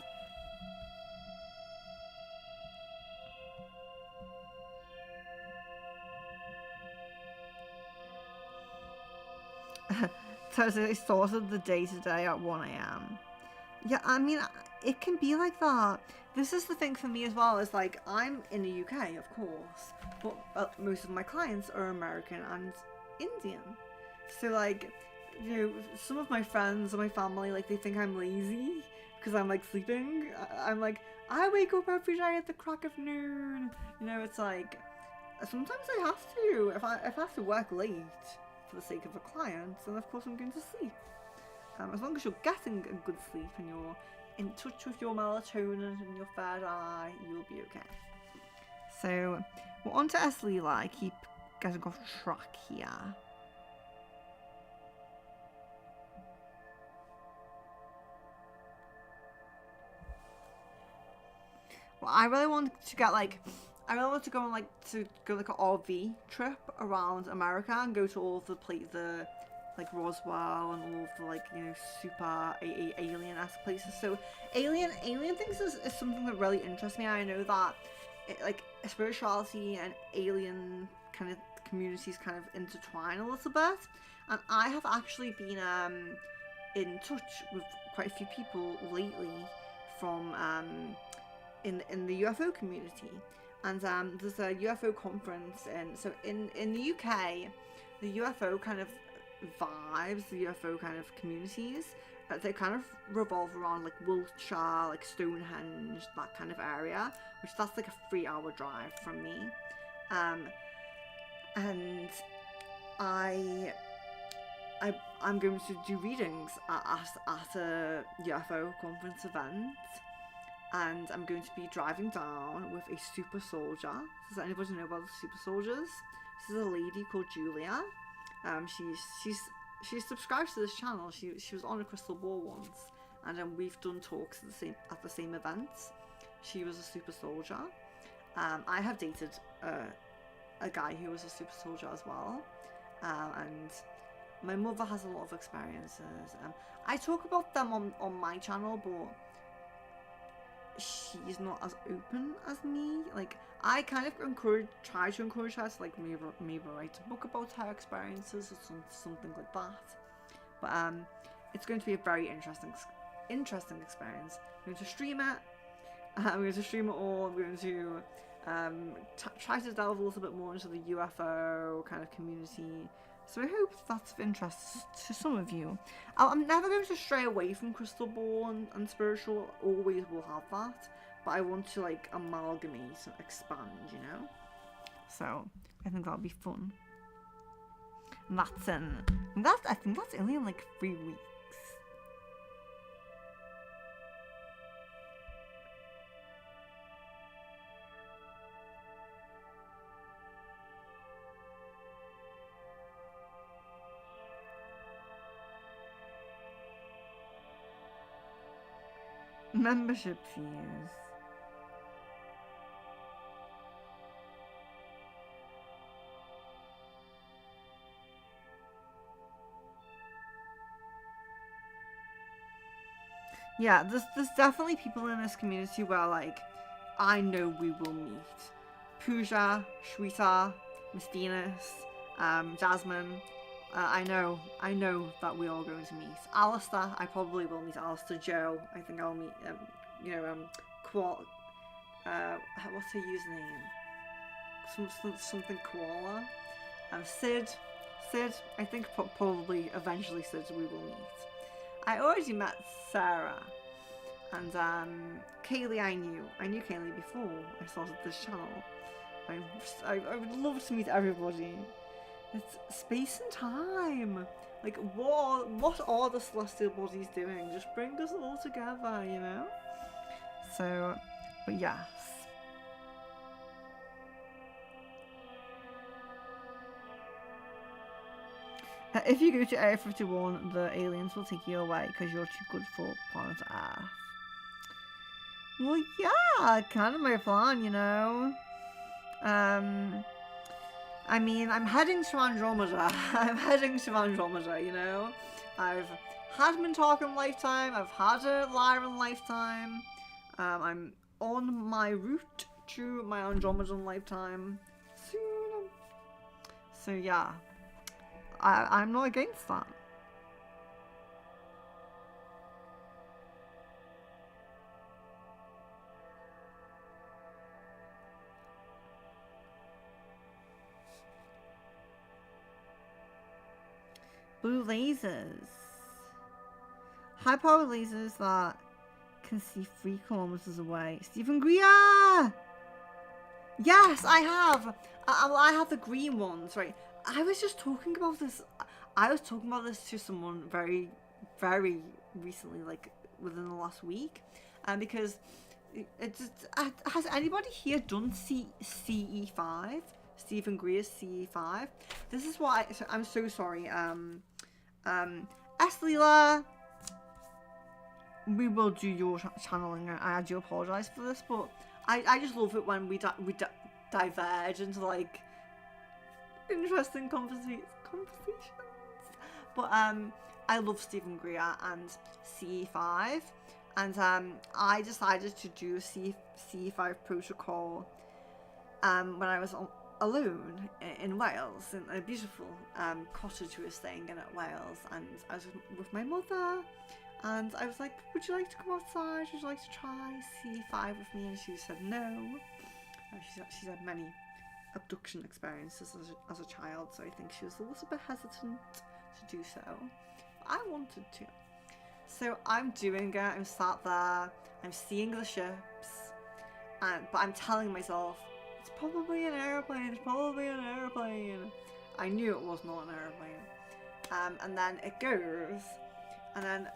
So I started the day today at 1 a.m. Yeah, I mean, it can be like that. This is the thing for me as well, is like, I'm in the UK, of course, but most of my clients are American and Indian. So, like, you know, some of my friends and my family, like, they think I'm lazy because I'm, like, sleeping. I'm like, I wake up every day at the crack of noon. You know, it's like, sometimes I have to. If I have to work late for the sake of a client, then of course I'm going to sleep. As long as you're getting a good sleep and you're in touch with your melatonin and your third eye, you'll be okay. So, we're on to S. Leela. I keep getting off track here. Well, I really want to get, like, I really want to go on, like, an RV trip around America and go to all of the places, like Roswell and all of the, like, you know, super alien-esque places. So alien things is something that really interests me. I know that like spirituality and alien kind of communities kind of intertwine a little bit, and I have actually been in touch with quite a few people lately from in the UFO community, and there's a UFO conference in the UK. The UFO kind of vibes, the UFO kind of communities, they kind of revolve around like Wiltshire, like Stonehenge, that kind of area, which that's like a 3-hour drive from me, and I'm going to do readings at a UFO conference event, and I'm going to be driving down with a super soldier. Does anybody know about the super soldiers? This is a lady called Julia. She subscribes to this channel. She was on a crystal ball once, and we've done talks at the same events. She was a super soldier. I have dated a guy who was a super soldier as well, and my mother has a lot of experiences. I talk about them on my channel, but she's not as open as me. Like, I kind of try to encourage her to like maybe write a book about her experiences or something like that. But it's going to be a very interesting experience. We're going to stream it. We're going to stream it all. We're going to try to delve a little bit more into the UFO kind of community. So I hope that's of interest to some of you. I'm never going to stray away from crystal ball and spiritual. Always will have that. But I want to like amalgamate and expand, you know? So I think that'll be fun. And that's I think that's only in like 3 weeks. Membership fees. Yeah, there's definitely people in this community where like I know we will meet. Pooja, Shweta, Miss Venus, Jasmine. I know that we're all going to meet. Alistair, I probably will meet Alistair. Joe, I think I'll meet, what's her username? Something Koala. Sid, I think probably eventually Sid we will meet. I already met Sarah, and Kaylee I knew Kaylee before I started this channel. I would love to meet everybody. It's space and time. Like, what are the celestial bodies doing? Just bring us all together, you know? So, but yes. If you go to Area 51, the aliens will take you away because you're too good for planet Earth. Well, yeah, kind of my plan, you know? I mean, I'm heading to Andromeda. You know? I've had Mintalk in Lifetime. I've had a Lyran Lifetime. I'm on my route to my Andromedan Lifetime soon. So, yeah. I'm not against that. Blue lasers. High power lasers that can see 3 kilometers away. Stephen Greer! Yes, I have! I have the green ones, right? I was just talking about this. I was talking about this to someone very, very recently, like within the last week. Because has anybody here done CE5? Stephen Greer's CE5? This is what I'm so sorry. Leela, we will do your channeling. I do apologize for this, but I just love it when we diverge into like interesting conversations. But I love Stephen Greer and CE5, and I decided to do CE5 protocol when I was alone in Wales, in a beautiful cottage we were staying in at Wales, and I was with my mother, and I was like, would you like to come outside? Would you like to try CE5 with me? And she said no. She's had many abduction experiences as a child, so I think she was a little bit hesitant to do so. But I wanted to. So I'm doing it, I'm sat there, I'm seeing the ships, but I'm telling myself, it's probably an airplane, I knew it was not an airplane. And then it goes, and then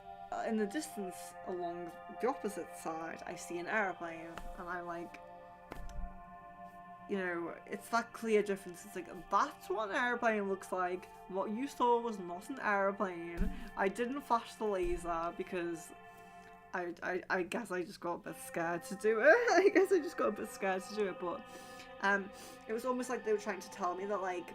in the distance along the opposite side, I see an airplane, and I'm like, you know, it's that clear difference. It's like, that's what an airplane looks like. What you saw was not an airplane. I didn't flash the laser because I guess I just got a bit scared to do it. But it was almost like they were trying to tell me that, like,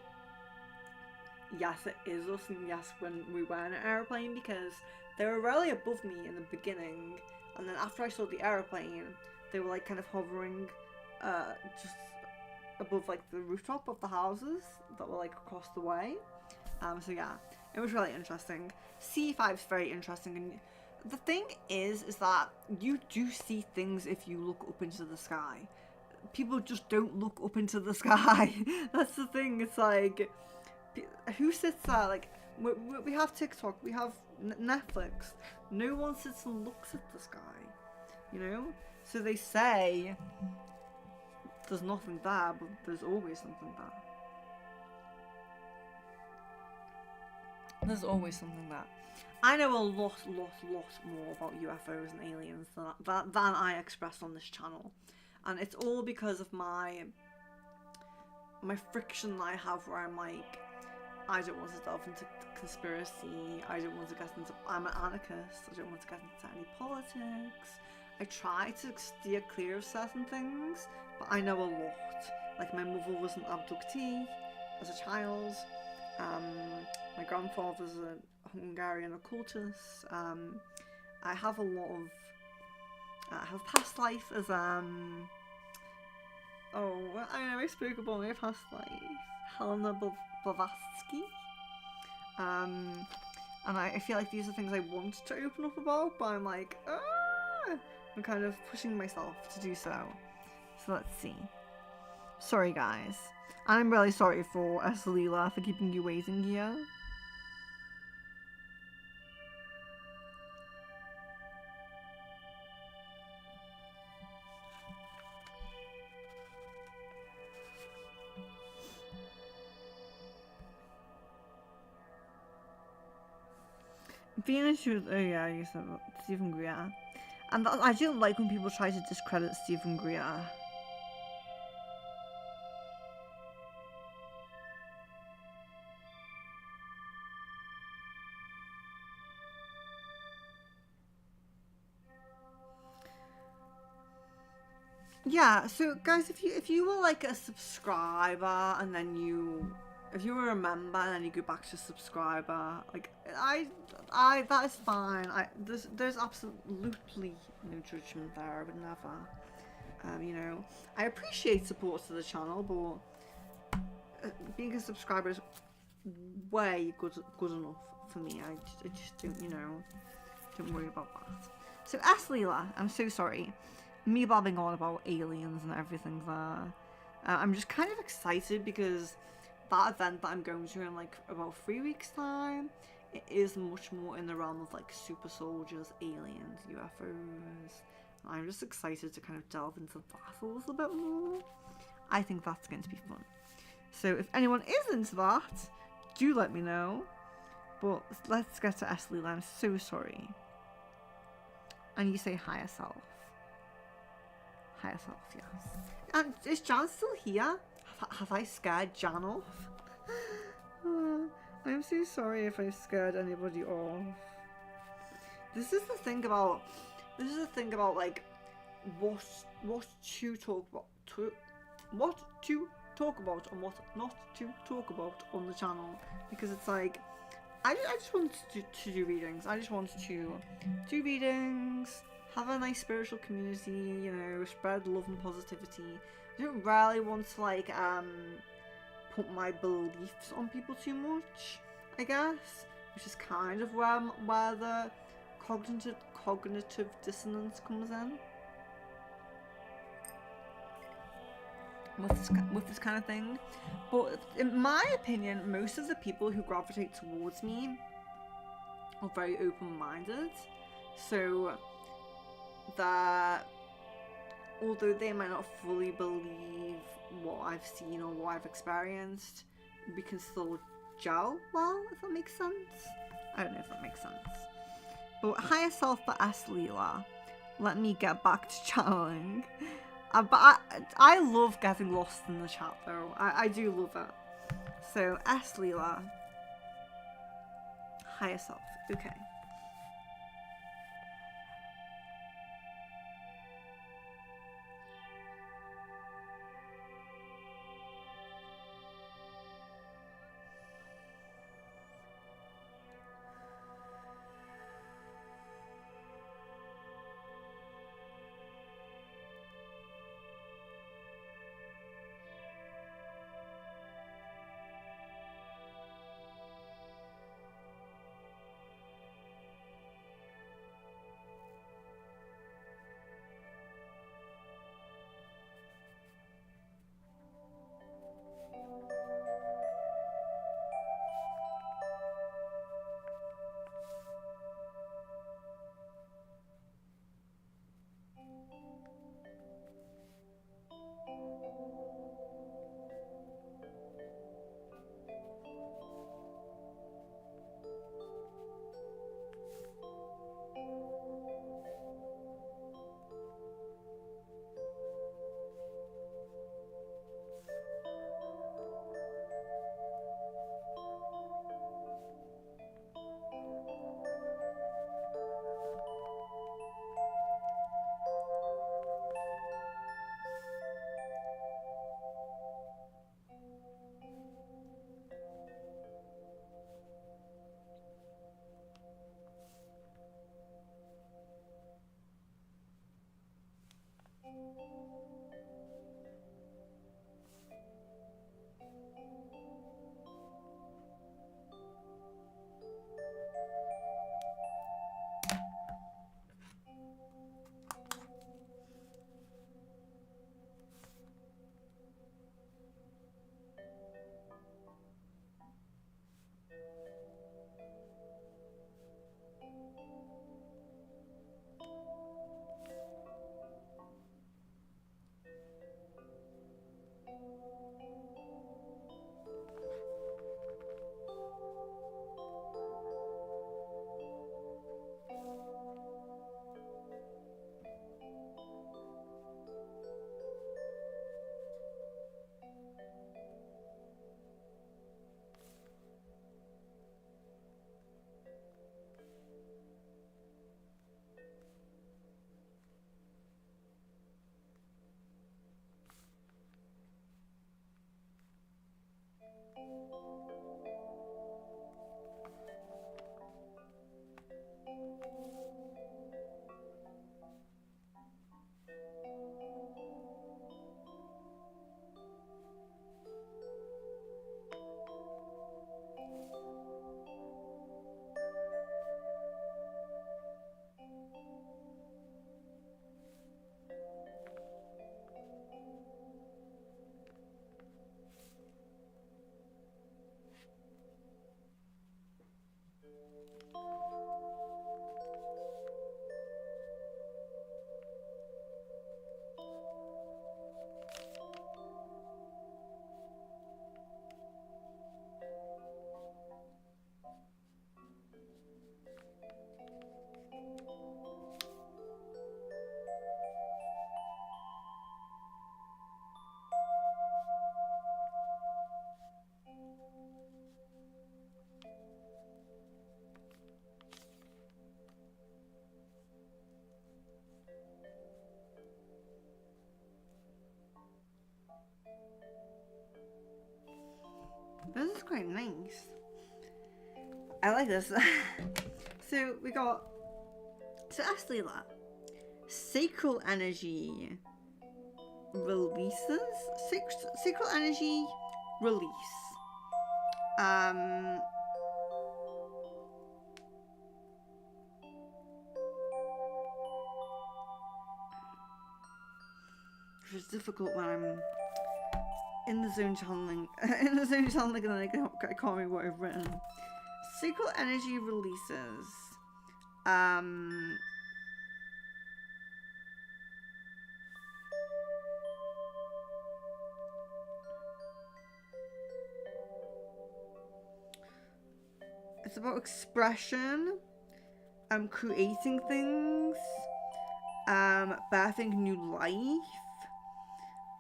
yes, it is us, and yes, when we were in an airplane, because they were really above me in the beginning, and then after I saw the airplane, they were like kind of hovering just above like the rooftop of the houses that were like across the way. So yeah, it was really interesting. C5 is very interesting, and the thing is that you do see things if you look up into the sky. People just don't look up into the sky. That's the thing. It's like, who sits there? Like, we have TikTok, we have Netflix. No one sits and looks at the sky, you know? So they say there's nothing there, but there's always something there. There's always something there. I know a lot more about UFOs and aliens than I express on this channel. And it's all because of my friction that I have, where I'm like, I don't want to delve into conspiracy, I don't want to get into, I'm an anarchist, I don't want to get into any politics. I try to steer clear of certain things, but I know a lot. Like, my mother was an abductee as a child, my grandfather's a Hungarian occultist. I have a lot of, I have past life as I know I spoke about my past life, Helena Blavatsky. And I feel like these are things I want to open up about, but I'm like, I'm kind of pushing myself to do so. So let's see. Sorry guys. And I'm really sorry for Leela for keeping you waiting here. Venus was, oh yeah, you said Stephen Greer. And I don't like when people try to discredit Stephen Greer. Yeah, so guys, if you were like a subscriber and then if you were a member and then you go back to subscriber, like I that is fine. There's absolutely no judgment there. I would never. You know, I appreciate support to the channel, but being a subscriber is way good enough for me. I just don't, you know, don't worry about that. So Leela, I'm so sorry. Me blabbing on about aliens and everything there. I'm just kind of excited because that event that I'm going to in like about 3 weeks time, it is much more in the realm of like super soldiers, aliens, UFOs. I'm just excited to kind of delve into that a little bit more. I think that's going to be fun. So if anyone is into that, do let me know. But let's get to Leela. I'm so sorry. And you say higher self. Higher self, yes. And is Jan still here? Have I scared Jan off? I'm so sorry if I scared anybody off. This is the thing about like what to talk about, what to talk about and what not to talk about on the channel, because it's like I just want to do readings. I just want to do readings, have a nice spiritual community, you know, spread love and positivity. I don't really want to like put my beliefs on people too much, I guess, which is kind of where the cognitive dissonance comes in with this kind of thing. But in my opinion, most of the people who gravitate towards me are very open-minded, so that although they might not fully believe what I've seen or what I've experienced, we can still gel well, if that makes sense. I don't know if that makes sense. But higher self for Leela. Let me get back to channeling. But I love getting lost in the chat though. I do love it. So Leela. Higher self. Okay. This is quite nice. I like this. So we got, so ask Leela, sacral energy releases, sacral energy release. Which is difficult when I'm in the zone channeling, and I can't remember what I've written. Sacral energy releases. It's about expression, creating things, birthing new life.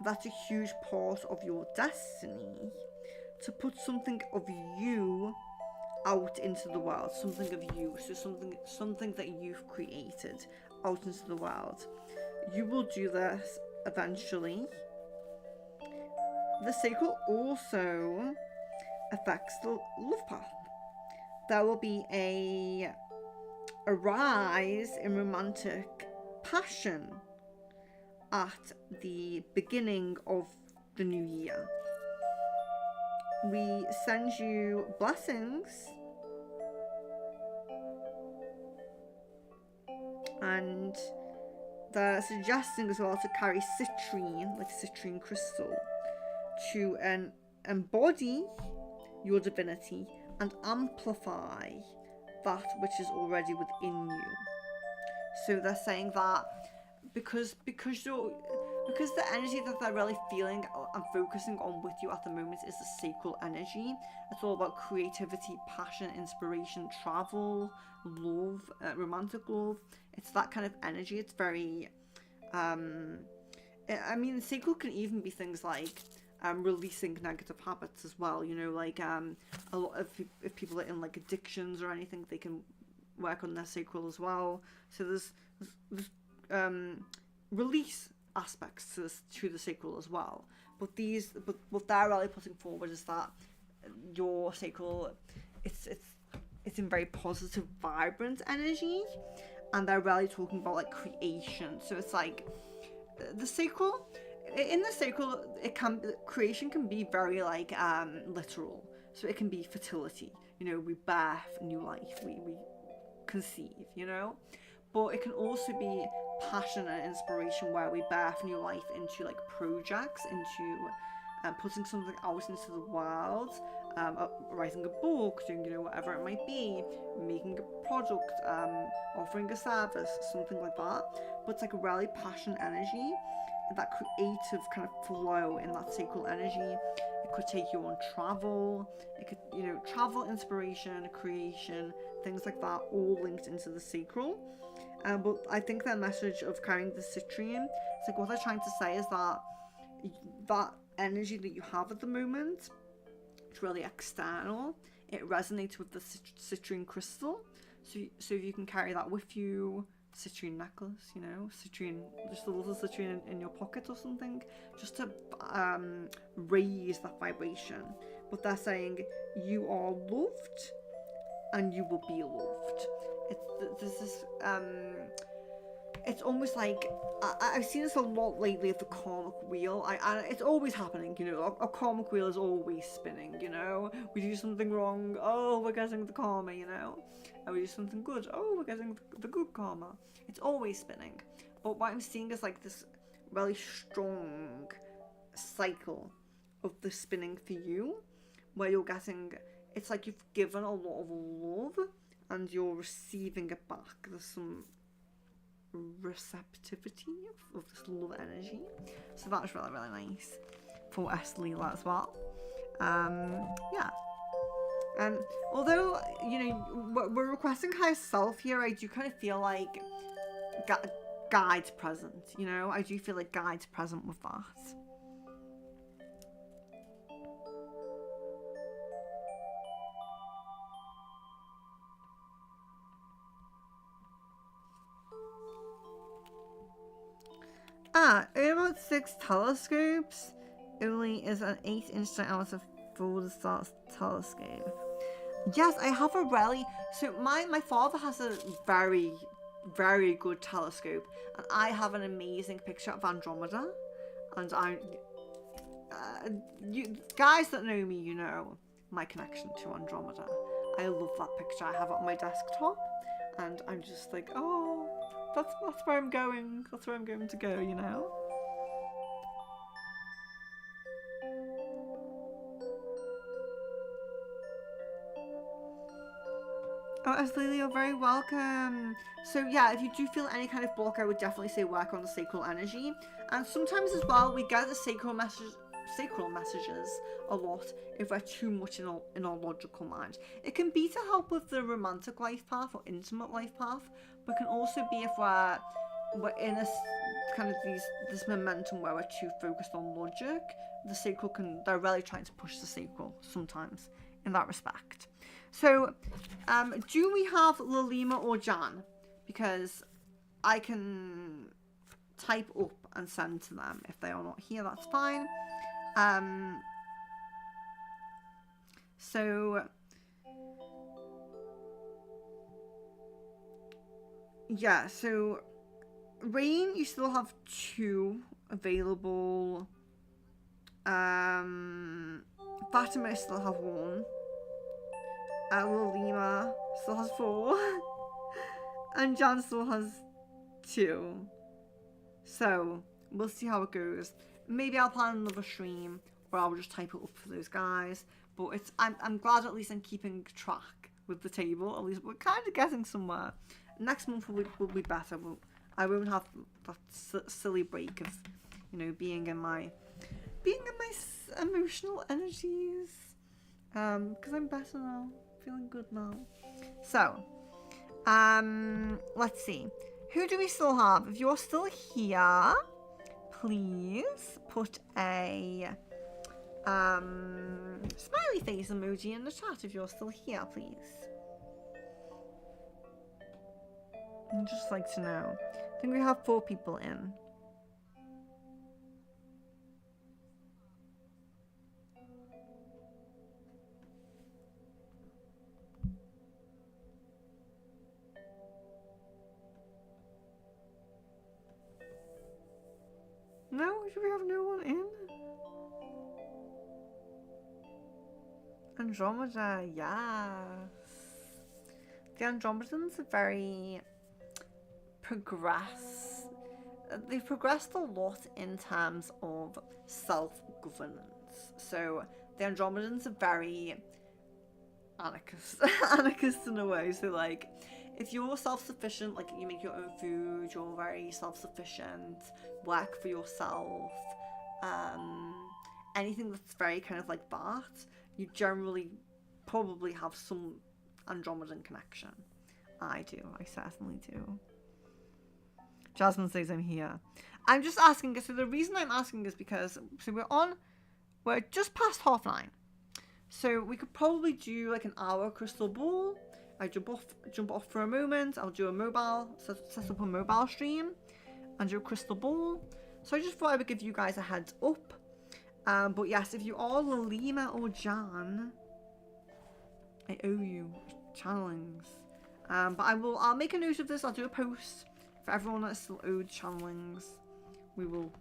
That's a huge part of your destiny, to put something of you out into the world, something of you, so something that you've created out into the world. You will do this eventually. The sacral also affects the love path. There will be a rise in romantic passion at the beginning of the new year. We send you blessings, and they're suggesting as well to carry citrine, like citrine crystal, to embody your divinity and amplify that which is already within you. So they're saying that because the energy that they're really feeling and focusing on with you at the moment is the sacral energy. It's all about creativity, passion, inspiration, travel, love, romantic love. It's that kind of energy. It's very I mean, sacral can even be things like releasing negative habits as well, you know, like a lot of, if people are in like addictions or anything, they can work on their sacral as well. So there's release aspects to the sacral as well. But what they're really putting forward is that your sacral, it's in very positive, vibrant energy, and they're really talking about like creation. So it's like the sacral, in the sacral, creation can be very like literal. So it can be fertility, you know, we birth new life, we conceive, you know. But it can also be passion and inspiration, where we birth new life into like projects, into putting something out into the world, writing a book, doing, you know, whatever it might be, making a product, offering a service, something like that. But it's like a really passion energy that creative kind of flow in that sacral energy. It could take you on travel. It could, you know, travel, inspiration, creation, things like that, all linked into the sacral. But I think that message of carrying the citrine, it's like what they're trying to say is that that energy that you have at the moment, it's really external. It resonates with the citrine crystal. So if you can carry that with you, citrine necklace, you know, citrine, just a little citrine in your pocket or something, just to raise that vibration. But they're saying you are loved and you will be loved. There's this it's almost like I've seen this a lot lately of the karmic wheel. It's always happening, you know. A karmic wheel is always spinning, you know. We do something wrong, oh, we're getting the karma, you know. And we do something good, oh, we're getting the good karma. It's always spinning. But what I'm seeing is like this really strong cycle of the spinning for you, where you're getting, it's like you've given a lot of love and you're receiving it back. There's some receptivity of this love energy, so that's really, really nice for us Leela as well. Yeah, and although, you know, we're requesting higher self here, I do kind of feel like guides present, you know. I do feel like guides present with that. About 6 telescopes. Uli is an 8-inch diameter full size telescope. Yes, I have a really. So my father has a very, very good telescope, and I have an amazing picture of Andromeda. And you guys that know me, you know my connection to Andromeda. I love that picture. I have it on my desktop, and I'm just like, oh, that's where I'm going. That's where I'm going to go, you know. Oh, Ashley, you're very welcome. So yeah, if you do feel any kind of block, I would definitely say work on the sacral energy. And sometimes as well, we get the sacral messages a lot if we're too much in our logical mind. It can be to help with the romantic life path or intimate life path, but can also be if we're in a kind of this momentum where we're too focused on logic. The sacral they're really trying to push the sacral sometimes in that respect. So, do we have Lalima or Jan? Because I can type up and send to them. If they are not here, that's fine. So, yeah, so Rain, you still have 2 available. Fatima still have 1. Lalima still has 4. And Jan still has 2. So, we'll see how it goes. Maybe I'll plan another stream, or I'll just type it up for those guys. But I'm glad at least I'm keeping track with the table. At least we're kind of getting somewhere. Next month will be better. I won't have that silly break of, you know, being in my emotional energies. Because I'm better now. Feeling good now. So, let's see. Who do we still have? If you're still here, please put a smiley face emoji in the chat if you're still here, please. I'd just like to know. I think we have 4 people in. No? Do we have no one in? Andromeda, yes. The Andromedans are very they've progressed a lot in terms of self-governance. So the Andromedans are very anarchist in a way. So like, if you're self-sufficient, like you make your own food, you're very self-sufficient, work for yourself, anything that's very kind of like that, you generally probably have some Andromedan connection. I do. I certainly do. Jasmine says I'm here. I'm just asking. So the reason I'm asking is because we're just past 9:30. So we could probably do like an hour crystal ball. I jump off for a moment. I'll do a set up a mobile stream and do a crystal ball. So I just thought I would give you guys a heads up. But yes, if you are Lalima or Jan, I owe you channelings. But I'll make a note of this. I'll do a post for everyone that's still owed channelings. We will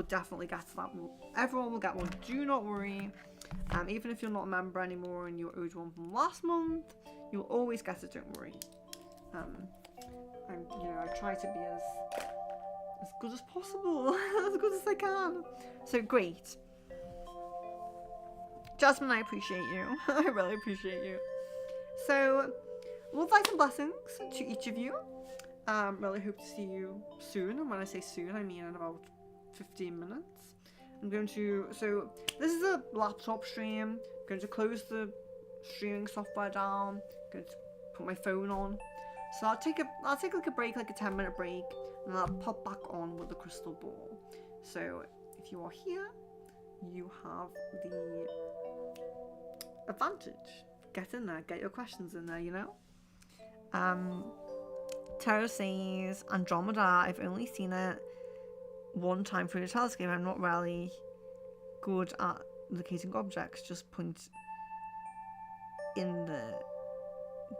definitely get to that. Everyone will get one. Do not worry. Even if you're not a member anymore and you're owed one from last month, you'll always get it. Don't worry. I try to be as good as possible, as good as I can. So great. Jasmine, I appreciate you. I really appreciate you. So, love, light, and blessings to each of you. Really hope to see you soon. And when I say soon, I mean in about 15 minutes. So this is a laptop stream. I'm going to close the streaming software down. I'm going to put my phone on. So I'll take like a break, like a 10-minute break, and I'll pop back on with the crystal ball. So if you are here, you have the advantage. Get in there, get your questions in there, you know? Tara says, Andromeda, I've only seen it one time through the telescope. I'm not really good at locating objects, just point in the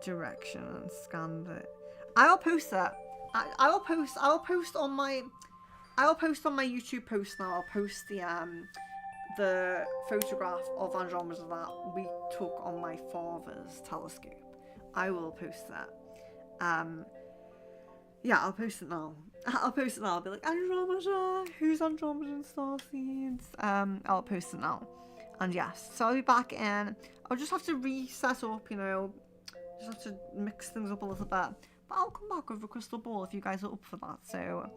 direction and scan it. I'll post that. I will post on my YouTube post now. I'll post the photograph of Andromeda that we took on my father's telescope. I will post that. Yeah, I'll post it now. I'll be like, Andromeda, who's Andromedan starseeds? I'll post it now. And yes, so I'll be back in. I'll just have to reset up, you know, just have to mix things up a little bit. But I'll come back with a crystal ball if you guys are up for that. So,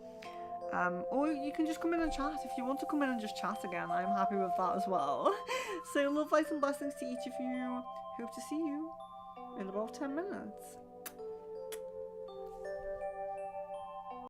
or you can just come in and chat. If you want to come in and just chat again, I'm happy with that as well. So love, light, and blessings to each of you. Hope to see you in about 10 minutes.